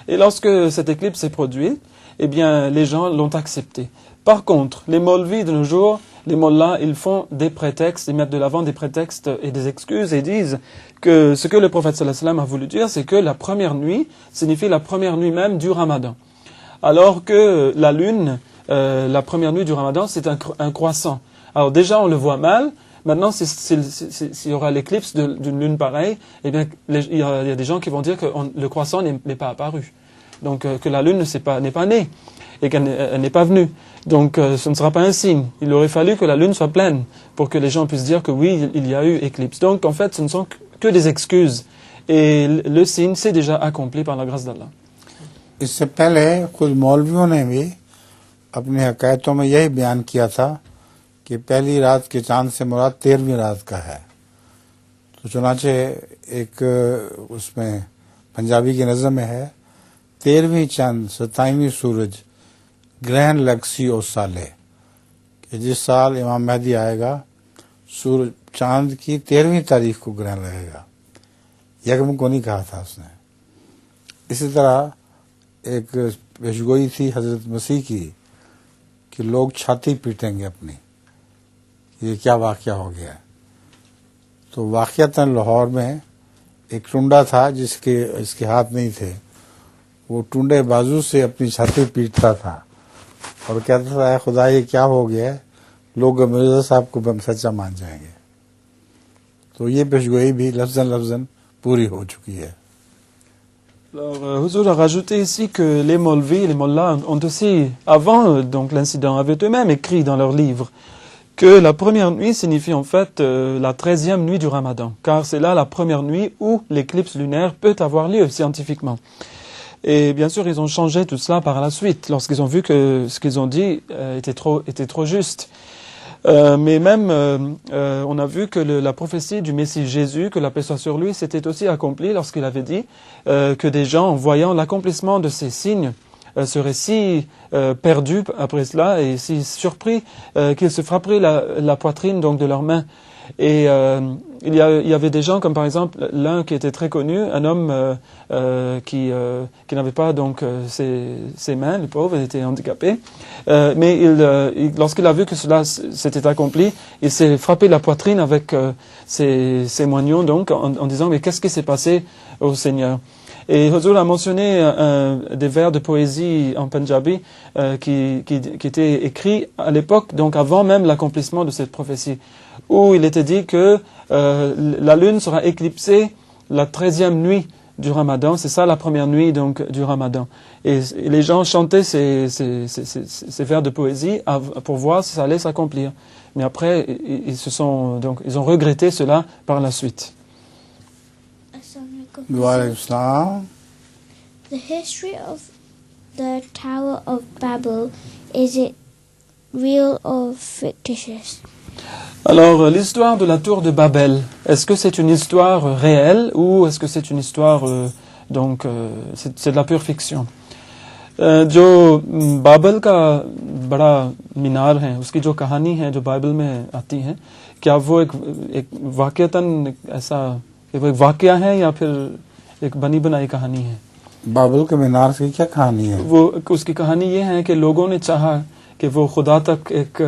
Et lorsque cette éclipse s'est produite, eh bien, les gens l'ont accepté. Par contre, les Maulvis de nos jours, les mollahs, ils font des prétextes, ils mettent de l'avant des prétextes et des excuses et disent que ce que le prophète sallallahu alayhi wa sallam a voulu dire, c'est que la première nuit signifie la première nuit même du Ramadan. Alors que la lune, la première nuit du Ramadan, c'est un croissant. Alors déjà, on le voit mal. Maintenant, s'il y aura l'éclipse d'une lune pareille, eh bien, il y a des gens qui vont dire que le croissant n'est pas apparu. Donc, que la lune n'est pas née et qu'elle n'est pas venue. Donc, ce ne sera pas un signe. Il aurait fallu que la lune soit pleine pour que les gens puissent dire que oui, il y a eu éclipse. Donc, en fait, ce ne sont que des excuses. Et le signe, c'est déjà accompli par la grâce d'Allah. इससे पहले कुछ मौलवियों ने भी अपनी हकायतों में यही बयान किया था कि पहली रात के चांद से मुराद 13वीं रात का है। तो चुनाचे एक उसमें पंजाबी की नज़म में है 13वीं चांद 27वीं सूरज ग्रहण लगसी ओ साले, कि जिस साल इमाम महदी आएगा सूरज चांद की 13वीं तारीख को ग्रहण लगेगा। यकम को नहीं कहा था उसने। इसी तरह एक पेशगोई थी हजरत मसीह की कि लोग छाती पीटेंगे अपनी, ये क्या वाकया हो गया। तो वाकयातन लाहौर में एक टुंडा था जिसके हाथ नहीं थे, वो टुंडे बाजू से अपनी छाती पीटता था और कहता था खुदा ये क्या हो गया, लोग मिर्जा साहब को सच्चा मान जाएंगे। तो ये पेशगोई भी लफ्ज़न पूरी हो चुकी है. Alors, Huzur a rajouté ici que les Maulvis, les Mollahs ont aussi, avant donc l'incident, avaient eux-mêmes écrit dans leurs livres que la première nuit signifie en fait la 13e nuit du Ramadan, car c'est là la première nuit où l'éclipse lunaire peut avoir lieu scientifiquement. Et bien sûr, ils ont changé tout cela par la suite, lorsqu'ils ont vu que ce qu'ils ont dit était trop juste. Mais même, on a vu que la prophétie du Messie Jésus, que la paix soit sur lui, s'était aussi accomplie lorsqu'il avait dit que des gens, en voyant l'accomplissement de ces signes, seraient si perdus après cela et si surpris qu'ils se frapperaient la poitrine donc de leurs mains. Et il y avait des gens comme par exemple l'un qui était très connu, un homme qui n'avait pas donc ses mains, le pauvre, il était handicapé, mais lorsqu'il a vu que cela s'était accompli, il s'est frappé la poitrine avec ses moignons donc en disant mais qu'est-ce qui s'est passé au Seigneur? Et Huzur a mentionné des vers de poésie en Punjabi qui étaient écrits à l'époque, donc avant même l'accomplissement de cette prophétie, où il était dit que la lune sera éclipsée la 13e nuit du Ramadan. C'est ça la première nuit donc du Ramadan. Et les gens chantaient ces vers de poésie pour voir si ça allait s'accomplir. Mais après, ils ont regretté cela par la suite. Islam. The history of the Tower of Babel, is it real or fictitious? Alors, l'histoire de la tour de Babel, est-ce que c'est une histoire réelle ou est-ce que c'est une histoire, c'est de la pure fiction? जो बाबल का बड़ा मीनार है, उसकी जो कहानी है जो बाइबल में आती है, क्या वो एक वाकयातन ऐसा एक वाकया है या फिर एक बनी बनाई कहानी है? बाइबल के मीनार की क्या कहानी है? वो उसकी कहानी ये है कि लोगों ने चाहा कि वो खुदा तक एक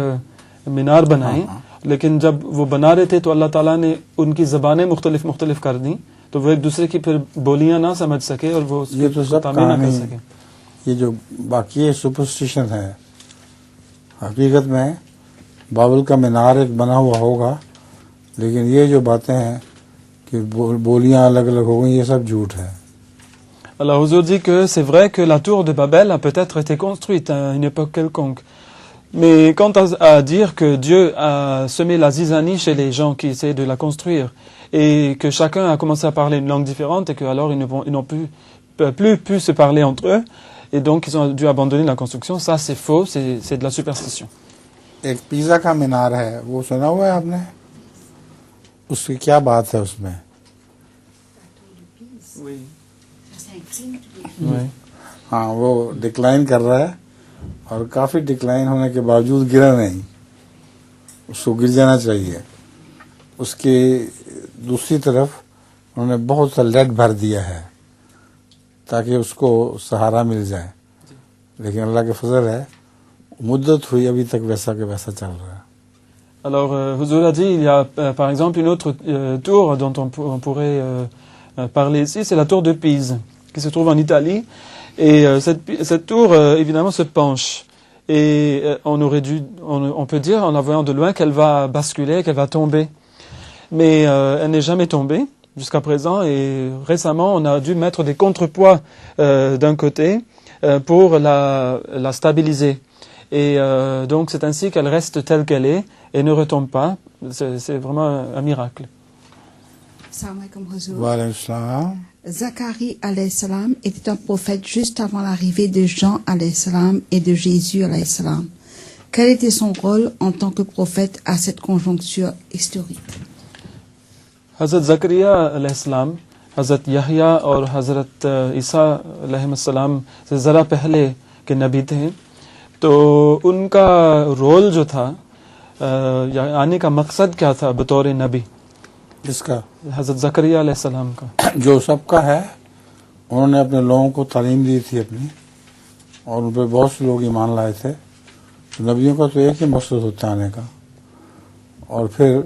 मीनार बनाए, लेकिन जब वो बना रहे थे तो अल्लाह ताला ने उनकी ज़बानें मुख्तलिफ कर दी, तो वो एक दूसरे की फिर बोलियां ना समझ सके और वो ये तो सब तामील ना कर सके. ये जो बाकी ये सुपरस्टिशन है, हकीकत में बाइबल का मीनार एक बना हुआ होगा, लेकिन ये जो बातें हैं कि बोलियां अलग अलग हो गई, ये सब झूठ है. Alors, Huzur dit que c'est vrai que la tour de Babel a peut-être été construite à une époque quelconque. Mais quant à dire que Dieu a semé la zizanie chez les gens qui essaient de la construire et que chacun a commencé à parler une langue différente et qu'alors ils n'ont plus pu se parler entre eux et donc ils ont dû abandonner la construction, ça c'est faux, c'est de la superstition. एक पिज़्ज़ा का मीनार है, वो सुना हुआ है आपने? उसकी क्या बात है उसमें? हाँ, वो डिक्लाइन कर रहा है और काफी डिक्लाइन होने के बावजूद गिरा नहीं, उसको गिर जाना चाहिए. उसके दूसरी तरफ उन्होंने बहुत सा लेड भर दिया है ताकि उसको सहारा मिल जाए, लेकिन अल्लाह के फजल है, मुद्दत हुई अभी तक वैसा के वैसा चल रहा है. Alors, Huzur a dit, il y a par exemple une autre tour dont on pourrait parler ici, c'est la tour de Pise, qui se trouve en Italie. Et cette tour, évidemment, se penche. Et on peut dire, en la voyant de loin, qu'elle va basculer, qu'elle va tomber. Mais elle n'est jamais tombée jusqu'à présent. Et récemment, on a dû mettre des contrepoids d'un côté pour la stabiliser. Et donc, c'est ainsi qu'elle reste telle qu'elle est et ne retombe pas. C'est vraiment un miracle. Salam alaikum Huzur. Wa alaykum salam. Zacharie alayhi salam était un prophète juste avant l'arrivée de Jean alayhi salam et de Jésus alayhi salam. Quel était son rôle en tant que prophète à cette conjoncture historique? Hazrat Zakaria alayhi salam, Hazrat Yahya और Hazrat ईसा अलैहि सलाम से ज़रा पहले के नबी थे, तो उनका रोल जो था आने का मकसद क्या था बतौर नबी? जिसका हज़रत ज़करिया अलैहिस्सलाम का जो सबका है, उन्होंने अपने लोगों को तालीम दी थी अपनी, और उन पर बहुत से लोग ईमान लाए थे. तो नबियों का तो एक ही मकसद होता है आने का, और फिर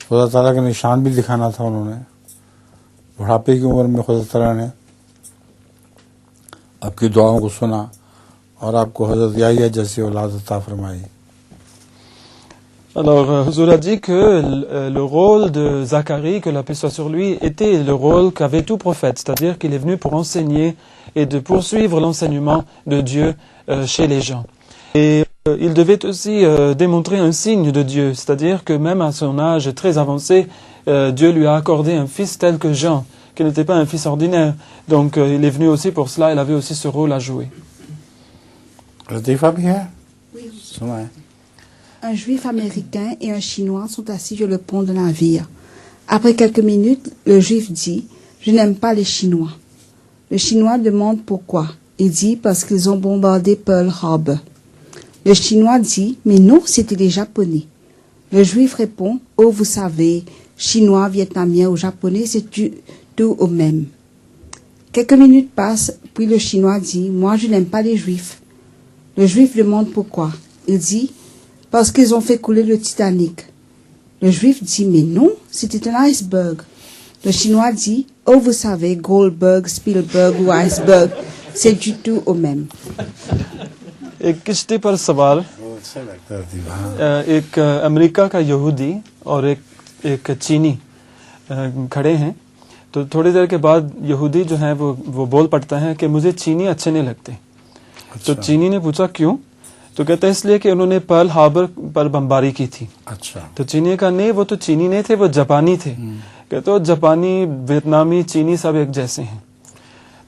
खुदा ताला का निशान भी दिखाना था उन्होंने. बुढ़ापे की उम्र में खुदा ताला ने आपकी दुआओं को सुना और आपको हज़रत याहिया जैसी औलाद अता फरमाई. Alors, Huzur a dit que le rôle de Zacharie, que la paix soit sur lui, était le rôle qu'avait tout prophète, c'est-à-dire qu'il est venu pour enseigner et de poursuivre l'enseignement de Dieu chez les gens. Et il devait aussi démontrer un signe de Dieu, c'est-à-dire que même à son âge très avancé, Dieu lui a accordé un fils tel que Jean, qui n'était pas un fils ordinaire. Donc il est venu aussi pour cela, il avait aussi ce rôle à jouer. लतीफ़ा भी है? Oui. सुना है। Un juif américain et un chinois sont assis sur le pont de navire. Après quelques minutes, le juif dit « Je n'aime pas les Chinois ». Le chinois demande pourquoi. Il dit « Parce qu'ils ont bombardé Pearl Harbor ». Le chinois dit « Mais non, c'était les Japonais ». Le juif répond « Oh, vous savez, chinois, vietnamien ou japonais, c'est tout au même ». Quelques minutes passent, puis le chinois dit « Moi, je n'aime pas les juifs ». Le juif demande pourquoi. Il dit « Parce qu'ils ont fait couler le Titanic ». Le juif dit « Mais non, c'était un iceberg ». Le chinois dit « Oh, vous savez, Goldberg, Spielberg ou iceberg, c'est du tout au même ». एक किश्ती पर सवार एक अमेरिका का यहूदी और एक चीनी खड़े हैं। तो थोड़ी देर के बाद यहूदी जो है वो बोल पड़ता है कि मुझे चीनी अच्छे नहीं लगते। तो चीनी ने पूछा क्यों? तो कहता है इसलिए कि उन्होंने पर्ल हार्बर पर बमबारी की थी। अच्छा। तो चीनी का नहीं, वो तो चीनी नहीं थे, वो जापानी थे। कहते हो जापानी, वियतनामी, चीनी सब एक जैसे हैं।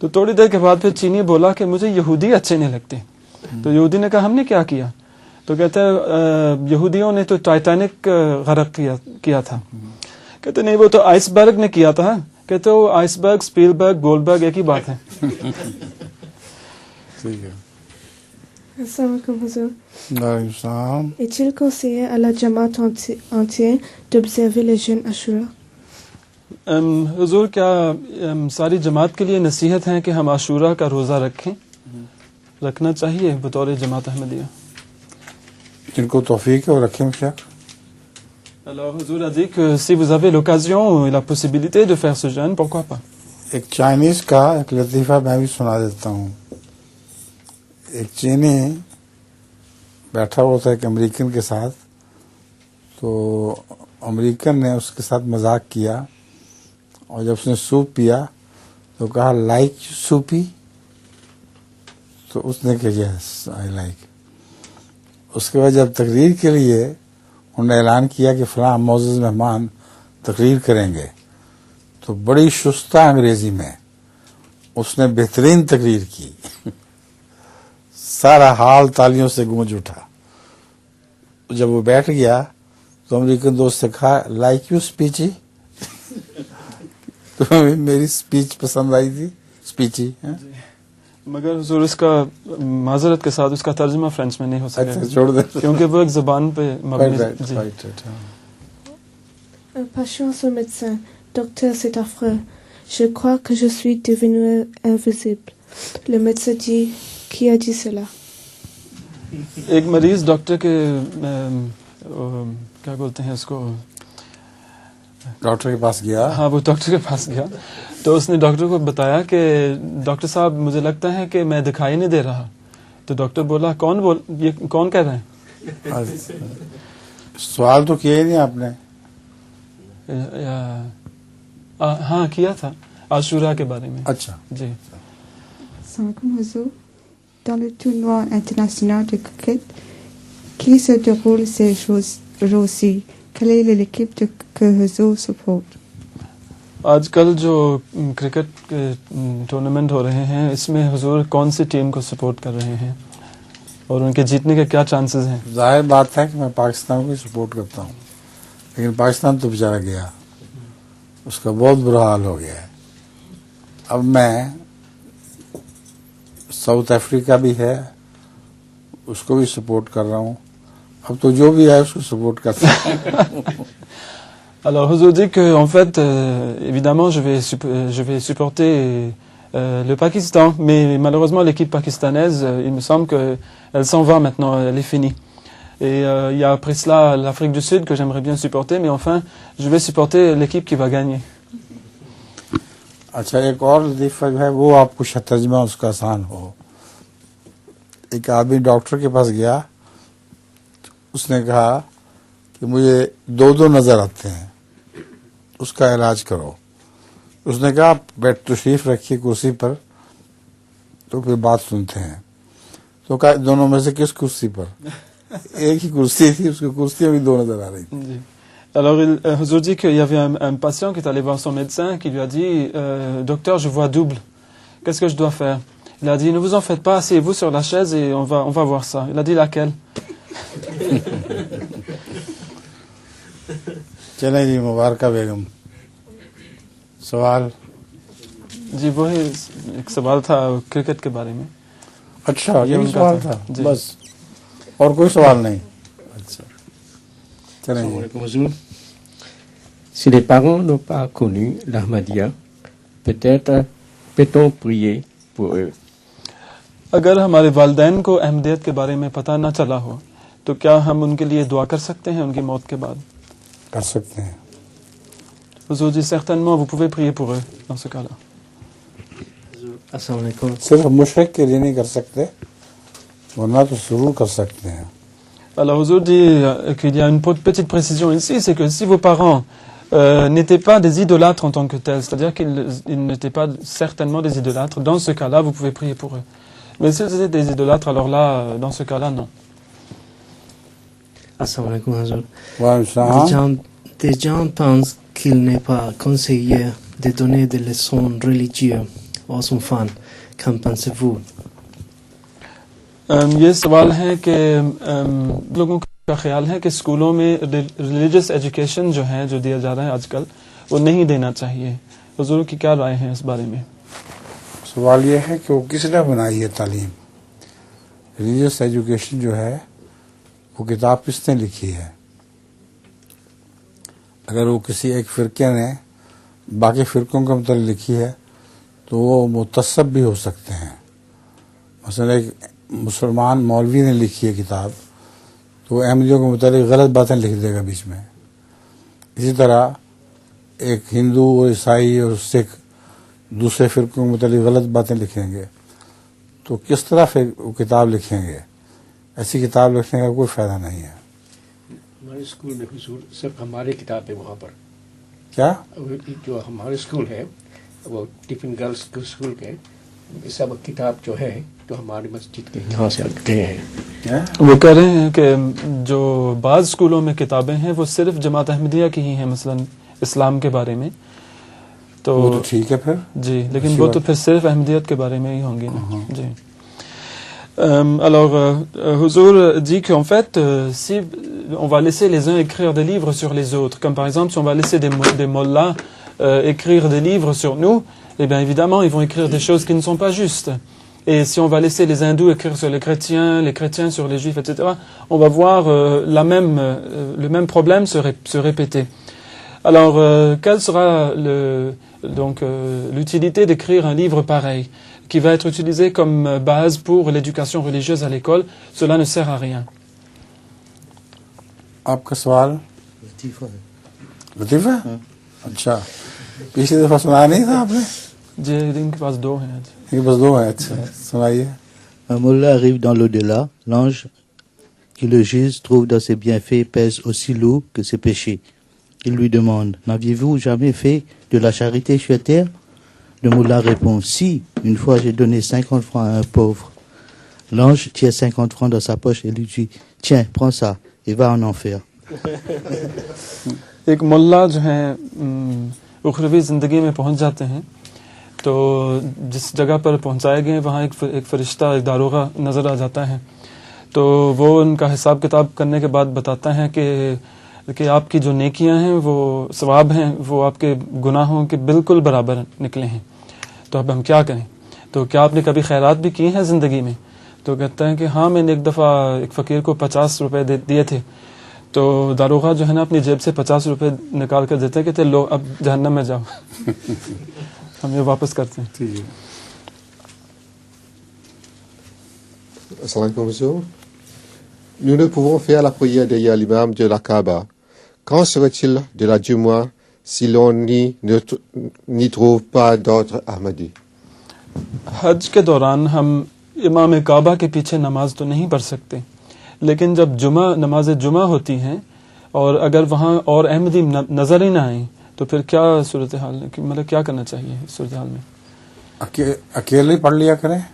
तो थोड़ी देर के बाद फिर चीनी बोला कि मुझे यहूदी अच्छे नहीं लगते। तो यहूदी ने कहा हमने क्या किया? तो कहते हैं यहूदियों ने तो टाइटैनिक गरक किया था। कहते नहीं, वो तो आइसबर्ग ने किया था। कहते हो आइसबर्ग, स्पीलबर्ग, गोल्डबर्ग एक ही बात है। Assalamu alaikum. Est-il conseillé à la Jamaat entière d'observer les jeûnes Ashura? हुजूर क्या सारी जमात के लिए नसीहत है कि हम आशूरा का रोज़ा रखें? रखना चाहिए बतौर जमात अहमदिया। जिनको तौफीक है वो रखें बेशक। Alors हुजूर a dit que si vous avez l'occasion et la possibilité de faire ce jeûne, pourquoi pas? एक चाइनीज का एक लतीफ़ा मैं भी सुना देता हूँ। एक चीनी बैठा हुआ था एक अमेरिकन के साथ, तो अमेरिकन ने उसके साथ मजाक किया और जब उसने सूप पिया तो कहा लाइक सूपी, तो उसने कहा यस आई लाइक। उसके बाद जब तकरीर के लिए उन्होंने ऐलान किया कि फलां मोअज़्ज़ज़ मेहमान तकरीर करेंगे, तो बड़ी शुस्ता अंग्रेजी में उसने बेहतरीन तकरीर की। सारा हाल तालियों से गूंज उठा। जब वो बैठ गया तो अमेरिकन दोस्त से कहा लाइक यू स्पीची। तो मेरी स्पीच पसंद आई थी, स्पीची है? मगर हुजूर इसका माजरत के साथ उसका तर्जुमा फ्रेंच में नहीं हो सकेगा। अच्छा, छोड़ दे, क्योंकि वो एक ज़बान पे मबनी है। Passion sur médecin. Docteur, c'est affreux. Je crois que je suis devenu invisible. Le médecin dit, qui a dit cela? एक मरीज डॉक्टर के क्या बोलते हैं इसको, डॉक्टर के पास गया। हाँ, वो डॉक्टर के पास गया तो उसने डॉक्टर को बताया कि डॉक्टर साहब मुझे लगता है कि मैं दिखाई नहीं दे रहा। तो डॉक्टर बोला ये कौन कह रहे हैं? सवाल तो किया ही नहीं आपने। हाँ किया था, आशूरा के बारे में। अच्छा जी। Dans le tournoi international de cricket qui se déroule ces jours-ci, quelle est l'équipe que Huzur supporte? आजकल जो क्रिकेट के टूर्नामेंट हो रहे हैं, इसमें हुजूर कौन सी टीम को सपोर्ट कर रहे हैं और उनके जीतने के क्या चांसेस हैं? जाहिर बात है कि मैं पाकिस्तान को सपोर्ट करता हूँ, लेकिन पाकिस्तान तो बेचारा गया, उसका बहुत बुरा हाल हो गया है। अब मैं साउथ अफ्रीका भी है, उसको भी सपोर्ट कर रहा हूँ। अब तो जो भी है उसको सपोर्ट करता हूँ। Alors, Huzur dit que, en fait, évidemment, je vais supporter le Pakistan, mais malheureusement, l'équipe pakistanaise, il me semble qu'elle s'en va maintenant, elle est finie. Et il y a après cela l'Afrique du Sud que j'aimerais bien supporter, mais enfin, je vais supporter l'équipe qui va gagner. अच्छा, एक और लतीफ़ा जो है वो आपको शायद तर्जुमा उसका आसान हो। एक आदमी डॉक्टर के पास गया, उसने कहा कि मुझे 2 नजर आते हैं, उसका इलाज करो। उसने कहा बैठ तशरीफ रखिए कुर्सी पर, तो फिर बात सुनते हैं। तो कहा दोनों में से किस कुर्सी पर? एक ही कुर्सी थी, उसकी कुर्सी में भी 2 नजर आ रही थी। Alors, Huzour dit qu'il y avait un patient qui est allé voir son médecin qui lui a dit docteur, je vois double. Qu'est-ce que je dois faire? Il a dit ne vous en faites pas, asseyez-vous sur la chaise et on va voir ça. Il a dit laquelle? चले जी, मुबारका बेगम, सवाल जी वही एक सवाल था क्रिकेट के बारे में। अच्छा, ये उनका सवाल था बस, और कोई सवाल नहीं। अच्छा, चलें। Si les parents n'ont pas connu l'Ahmadiyya, peut-être peut-on prier pour eux? अगर हमारे वालिदैन को अहमदियत के बारे में पता न चला हो तो क्या हम उनके लिए दुआ कर सकते हैं उनकी मौत के बाद? कर सकते हैं। Huzour dit certainement vous pouvez prier pour eux dans ce cas-là. Assalamu alaikum. सिर्फ मुशरिक के लिए नहीं कर सकते, वरना तो जरूर कर सकते हैं। Alors Huzour dit qu'il y a une petite précision ici, c'est que si vos parents n'étaient pas des idolâtres en tant que tels, c'est-à-dire qu'ils n'étaient pas certainement des idolâtres, dans ce cas-là vous pouvez prier pour eux. Mais s'ils étaient des idolâtres, alors là, dans ce cas-là, non. Assalamu alaikum, Huzour. Ouais, Des gens pensent qu'il n'est pas conseillé de donner des leçons religieuses aux enfants. Qu'en pensez-vous? ये सवाल है कि लोगों का ख्याल है कि स्कूलों में रिलीजियस एजुकेशन जो है जो दिया जा रहा है आजकल वो नहीं देना चाहिए। हुजूर की क्या राय है इस बारे में? सवाल ये है कि वो किसने बनाई है तालीम? रिलीजियस एजुकेशन जो है वो किताब किसने लिखी है? अगर वो किसी एक फ़िरके ने बाकी फ़िरकों के मतलब लिखी है तो वो मुतस्सब भी हो सकते हैं। मसलन एक मुसलमान मौलवी ने लिखी है किताब तो वो अहमदियों के मुताबिक गलत बातें लिख देगा बीच में। इसी तरह एक हिंदू और ईसाई और सिख दूसरे फ़िरकों के मुताबिक गलत बातें लिखेंगे तो किस तरह फिर वो किताब लिखेंगे? ऐसी किताब लिखने का कोई फ़ायदा नहीं है। हमारे स्कूल में हुजूर सिर्फ हमारी किताब है वहाँ पर। क्या? जो हमारे स्कूल है वो टिफिन गर्ल्स स्कूल के सब किताब जो है तो हमारी मस्जिद के यहाँ से गए हैं। वो कह रहे हैं कि जो बाज़ स्कूलों में किताबें हैं वो सिर्फ जमात अहमदिया की ही हैं, मसलन इस्लाम के बारे में। तो वो तो ठीक है फिर जी, लेकिन वो तो फिर सिर्फ अहमदियत के बारे में ही होंगी ना। जी। Alors, Huzour dit qu'en fait, si on va laisser les uns écrire des livres sur les autres, comme par exemple si on va laisser des mollahs écrire des livres sur nous, eh bien évidemment ils vont écrire des choses qui ne sont pas justes. Et si on va laisser les hindous écrire sur les chrétiens sur les juifs, etc., on va voir le même problème se répéter. Alors, quelle sera l'utilité d'écrire un livre pareil qui va être utilisé comme base pour l'éducation religieuse à l'école? Cela ne sert à rien. आपका सवाल लतीफ़ा? अच्छा, पिछली दफा सुनाया नहीं था आपने? जी, इनके पास 2 हैं आज। इनके पास 2 हैं। अच्छा, सुनाइए। Un mullah arrive dans l'au-delà. L'ange qui le juge trouve dans ses bienfaits pèse aussi lourd que ses péchés. Il lui demande, n'aviez-vous jamais fait de la charité sur terre? Le mullah répond, si, une fois j'ai donné 50 francs à un pauvre. L'ange tire 50 francs dans sa poche et lui dit, tiens, prends ça et va en enfer. एक मुल्ला जो है उखरवी ज़िंदगी में पहुंच जाते हैं तो जिस जगह पर पहुंचाए गए वहाँ एक फरिश्ता, एक दारोगा नज़र आ जाता है। तो वो उनका हिसाब किताब करने के बाद बताता है कि आपकी जो नेकियां हैं वो सवाब हैं वो आपके गुनाहों के बिल्कुल बराबर निकले हैं। तो अब हम क्या करें? तो क्या आपने कभी खैरात भी की हैं ज़िंदगी में? तो कहता है कि हाँ, मैंने एक दफ़ा एक फ़कीर को 50 रुपए दिए थे। तो दारोगा जो है ना अपनी जेब से 50 रुपए निकाल कर देते हैं कि लो अब जहन्नम में जाओ। हम ये वापस करते हैं। Assalamu alaikum. Nous ne pouvons faire la prière derrière l'imam de la Kaaba. Qu'en serait-il de la Jumu'ah si l'on n'y trouve pas d'autres Ahmadis? हज के दौरान हम इमाम काबा के पीछे नमाज तो नहीं पढ़ सकते, लेकिन जब नमाज जुमा होती हैं और अगर वहाँ और अहमदी नजर ही ना आए तो फिर क्या सूरत हाल, मतलब क्या करना चाहिए इस सूरत हाल में? अकेले पढ़ लिया करें,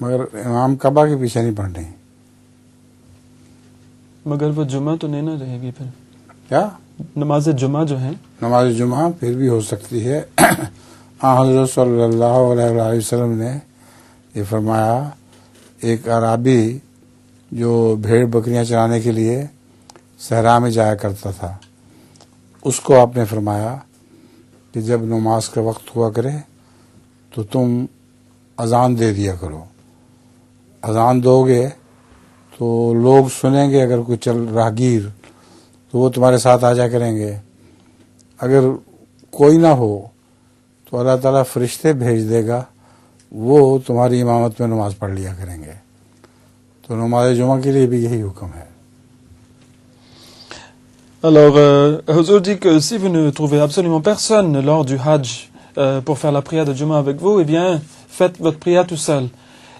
मगर इमाम कबा के पीछे नहीं पढ़ रही। मगर वो जुमा तो नहीं ना रहेगी फिर? क्या नमाज जुमा जो है, नमाज जुमा फिर भी हो सकती है। हज़रत सल्लल्लाहु अलैहि वसल्लम ने ये फरमाया, एक अराबी जो भेड़ बकरियां चराने के लिए सहरा में जाया करता था, उसको आपने फरमाया कि जब नमाज का वक्त हुआ करे तो तुम अजान दे दिया करो। अजान दोगे तो लोग सुनेंगे, अगर कोई चल राहगीर तो वो तुम्हारे साथ आ जा करेंगे। अगर कोई ना हो तो अल्लाह ताला फरिश्ते भेज देगा, वो तुम्हारी इमामत में नमाज पढ़ लिया करेंगे। तो नमाज जुमा के लिए भी यही हुक्म है। Alors, Huzour dit que si vous ne trouvez absolument personne lors du Hajj pour faire la prière de Juma avec vous, eh bien, faites votre prière tout seul.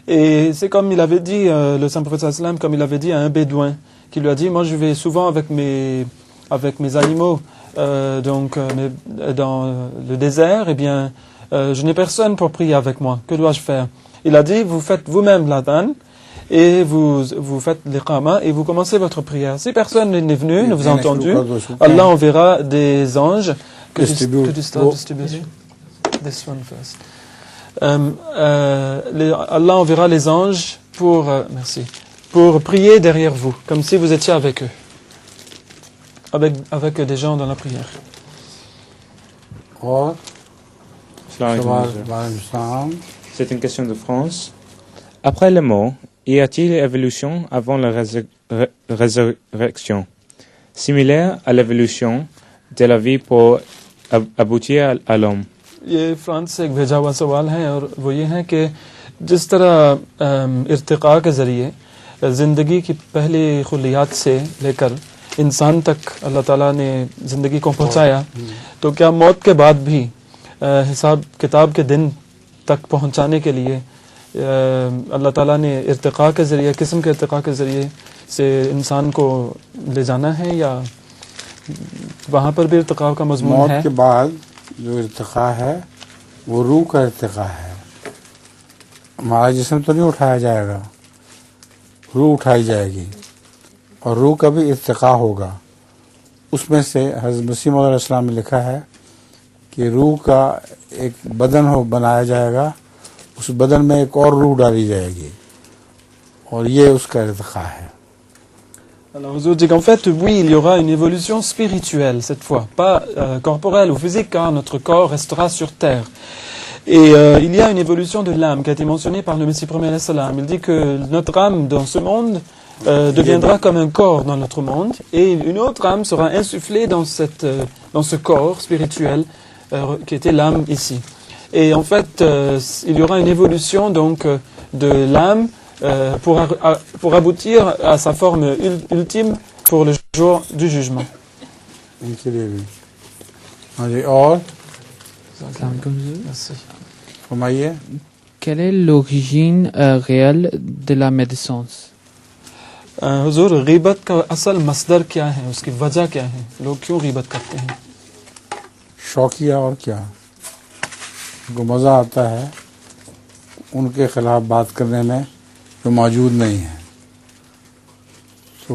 Et c'est comme il avait dit, le saint prophète sallam, comme il avait dit à un bédouin, qui lui a dit, moi je vais souvent avec mes animaux dans le désert, eh bien, je n'ai personne pour prier avec moi. Que dois-je faire? Il a dit, vous faites vous-même l'adhan, et vous faites l'iqama et vous commencez votre prière. Si personne n'est venu, ne vous a entendu, Allah enverra des anges. Allah enverra les anges pour prier derrière vous, comme si vous étiez avec eux, avec des gens dans la prière. C'est une question de France. Après le mort, y a-t-il évolution avant la résurrection, similaire à l'évolution de la vie pour aboutir à l'homme? ये फ्रांस से एक भेजा हुआ सवाल है और वो ये है कि जिस तरह इर्तिका के ज़रिए ज़िंदगी की पहली खुलियात से लेकर इंसान तक अल्लाह ताला ने ज़िंदगी को पहुँचाया, तो क्या मौत के बाद भी हिसाब किताब के दिन तक पहुँचाने के लिए अल्लाह ताला ने इर्तिका के ज़रिए, किस्म के इर्तिका के ज़रिए से इंसान को ले जाना है, या वहाँ पर भी इर्तिका का मज़मून है? मौत के बाद जो इर्तिका है वो रूह का इर्तिका है। हमारा जिस्म तो नहीं उठाया जाएगा, रूह उठाई जाएगी और रूह का भी इर्तिका होगा। उसमें से हज़रत मसीह मौद अलैहिस्सलाम ने लिखा है कि रूह का एक बदन बनाया जाएगा, उस बदन में एक और रूह डाली जाएगी और ये उसका इर्तिका है। Alors, Huzour dit qu'en fait, oui, il y aura une évolution spirituelle cette fois, pas corporelle ou physique, car notre corps restera sur terre. Et il y a une évolution de l'âme qui a été mentionnée par le Messie premier alayhi salam. Il dit que notre âme dans ce monde deviendra comme un corps dans notre monde, et une autre âme sera insufflée dans ce corps spirituel qui était l'âme ici. Et en fait, il y aura une évolution donc de l'âme pour aboutir à sa forme ultime pour le jour du jugement. Merci. Quelle est l'origine réelle de la médisance? हुजूर, ग़ीबत का असल मसदर क्या है, उसकी वजह क्या है, लोग क्यों ग़ीबत करते हैं? शौकिया और क्या, उनको मज़ा आता है उनके खिलाफ बात करने में जो मौजूद नहीं है, तो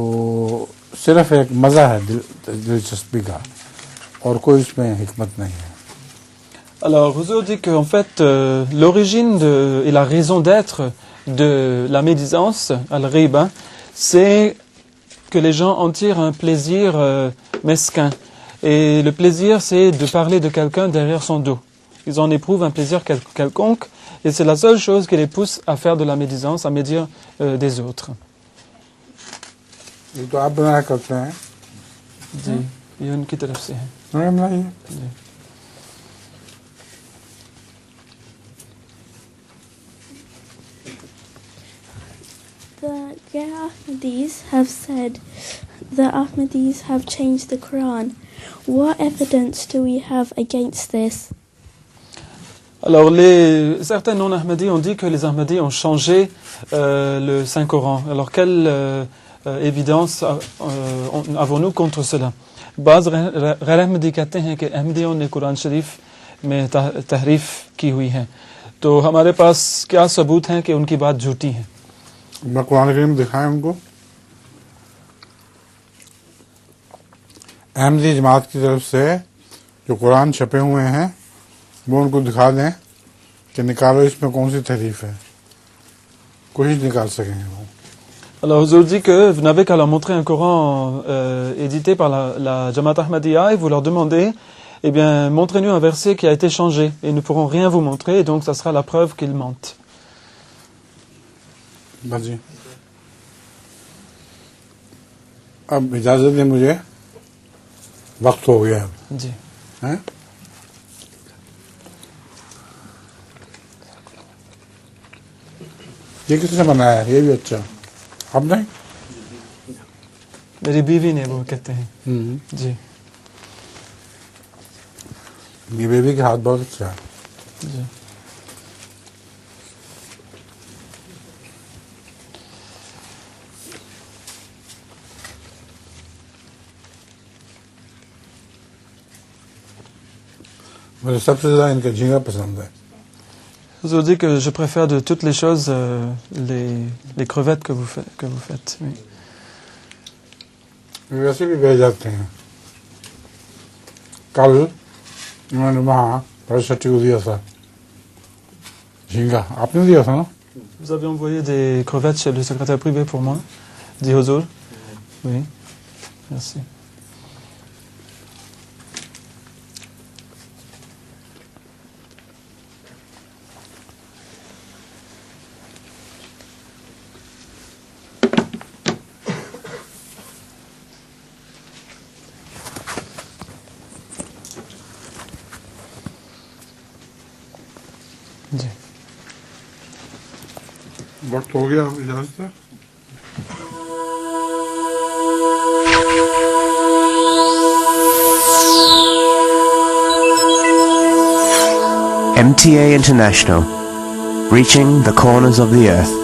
सिर्फ एक मज़ा है दिलचस्पी का, और कोई इसमें हिकमत नहीं है। Alors, Huzour dit qu'en fait, l'origine et la raison d'être de la médisance, al-ghiba, c'est que les gens en tirent un plaisir mesquin. Et le plaisir, c'est de parler de quelqu'un derrière son dos. Ils en éprouvent un plaisir quelconque, et c'est la seule chose qui les pousse à faire de la médisance, à médire des autres. ये तो आप बनाया करते हैं? जी, ये उनकी तरफ से है। नहीं बनाइए। The Ahmadis have said the Ahmadis have changed the Quran. What evidence do we have against this? Alors, certains non-Ahmadis ont dit que les Ahmadis ont changé le Saint-Coran. Alors, quelle évidence avons-nous contre cela? बाज़ गैर अहमदी कहते हैं कि अहमदियों ने कुरान शरीफ में तहरीफ की हुई है, तो हमारे पास क्या सबूत हैं कि उनकी बात झूठी है? मैं कुरान करीम दिखाएं उनको, अहमदी जमात की तरफ से जो कुरान छपे हुए हैं वो उनको दिखा दें कि निकालो इसमें कौन सी तहरीफ है, कुछ निकाल सकेंगे वो. Alors, Huzour dit que vous n'avez qu'à leur montrer un Coran édité par la Jamaat Ahmadiyya et vous leur demandez, eh bien, montrez-nous un verset qui a été changé. Et ils ne pourront rien vous montrer, et donc ça sera la preuve qu'ils mentent. Vas-y. अब इजाजत दें मुझे, वक्त हो गया जी. हैं? ये किसने बनाया है? ये भी अच्छा. अब नहीं? मेरी बीवी ने वो कहते हैं. जी. ये बेबी के हाथ बहुत अच्छा है. जी. मुझे सबसे ज्यादा इनका झींगा पसंद है. Je vous dis que je préfère de toutes les choses les crevettes que vous faites. Oui. वैसे भी भेज जाते हैं. कल उन्होंने वहाँ परिषद को दिया था झींगा. आपने दिया था ना? Vous avez envoyé des crevettes chez le secrétaire privé pour moi, dit Huzour. Oui. Merci. जी. वक्त हो गया, इजाजत है. MTA International, reaching the corners of the earth.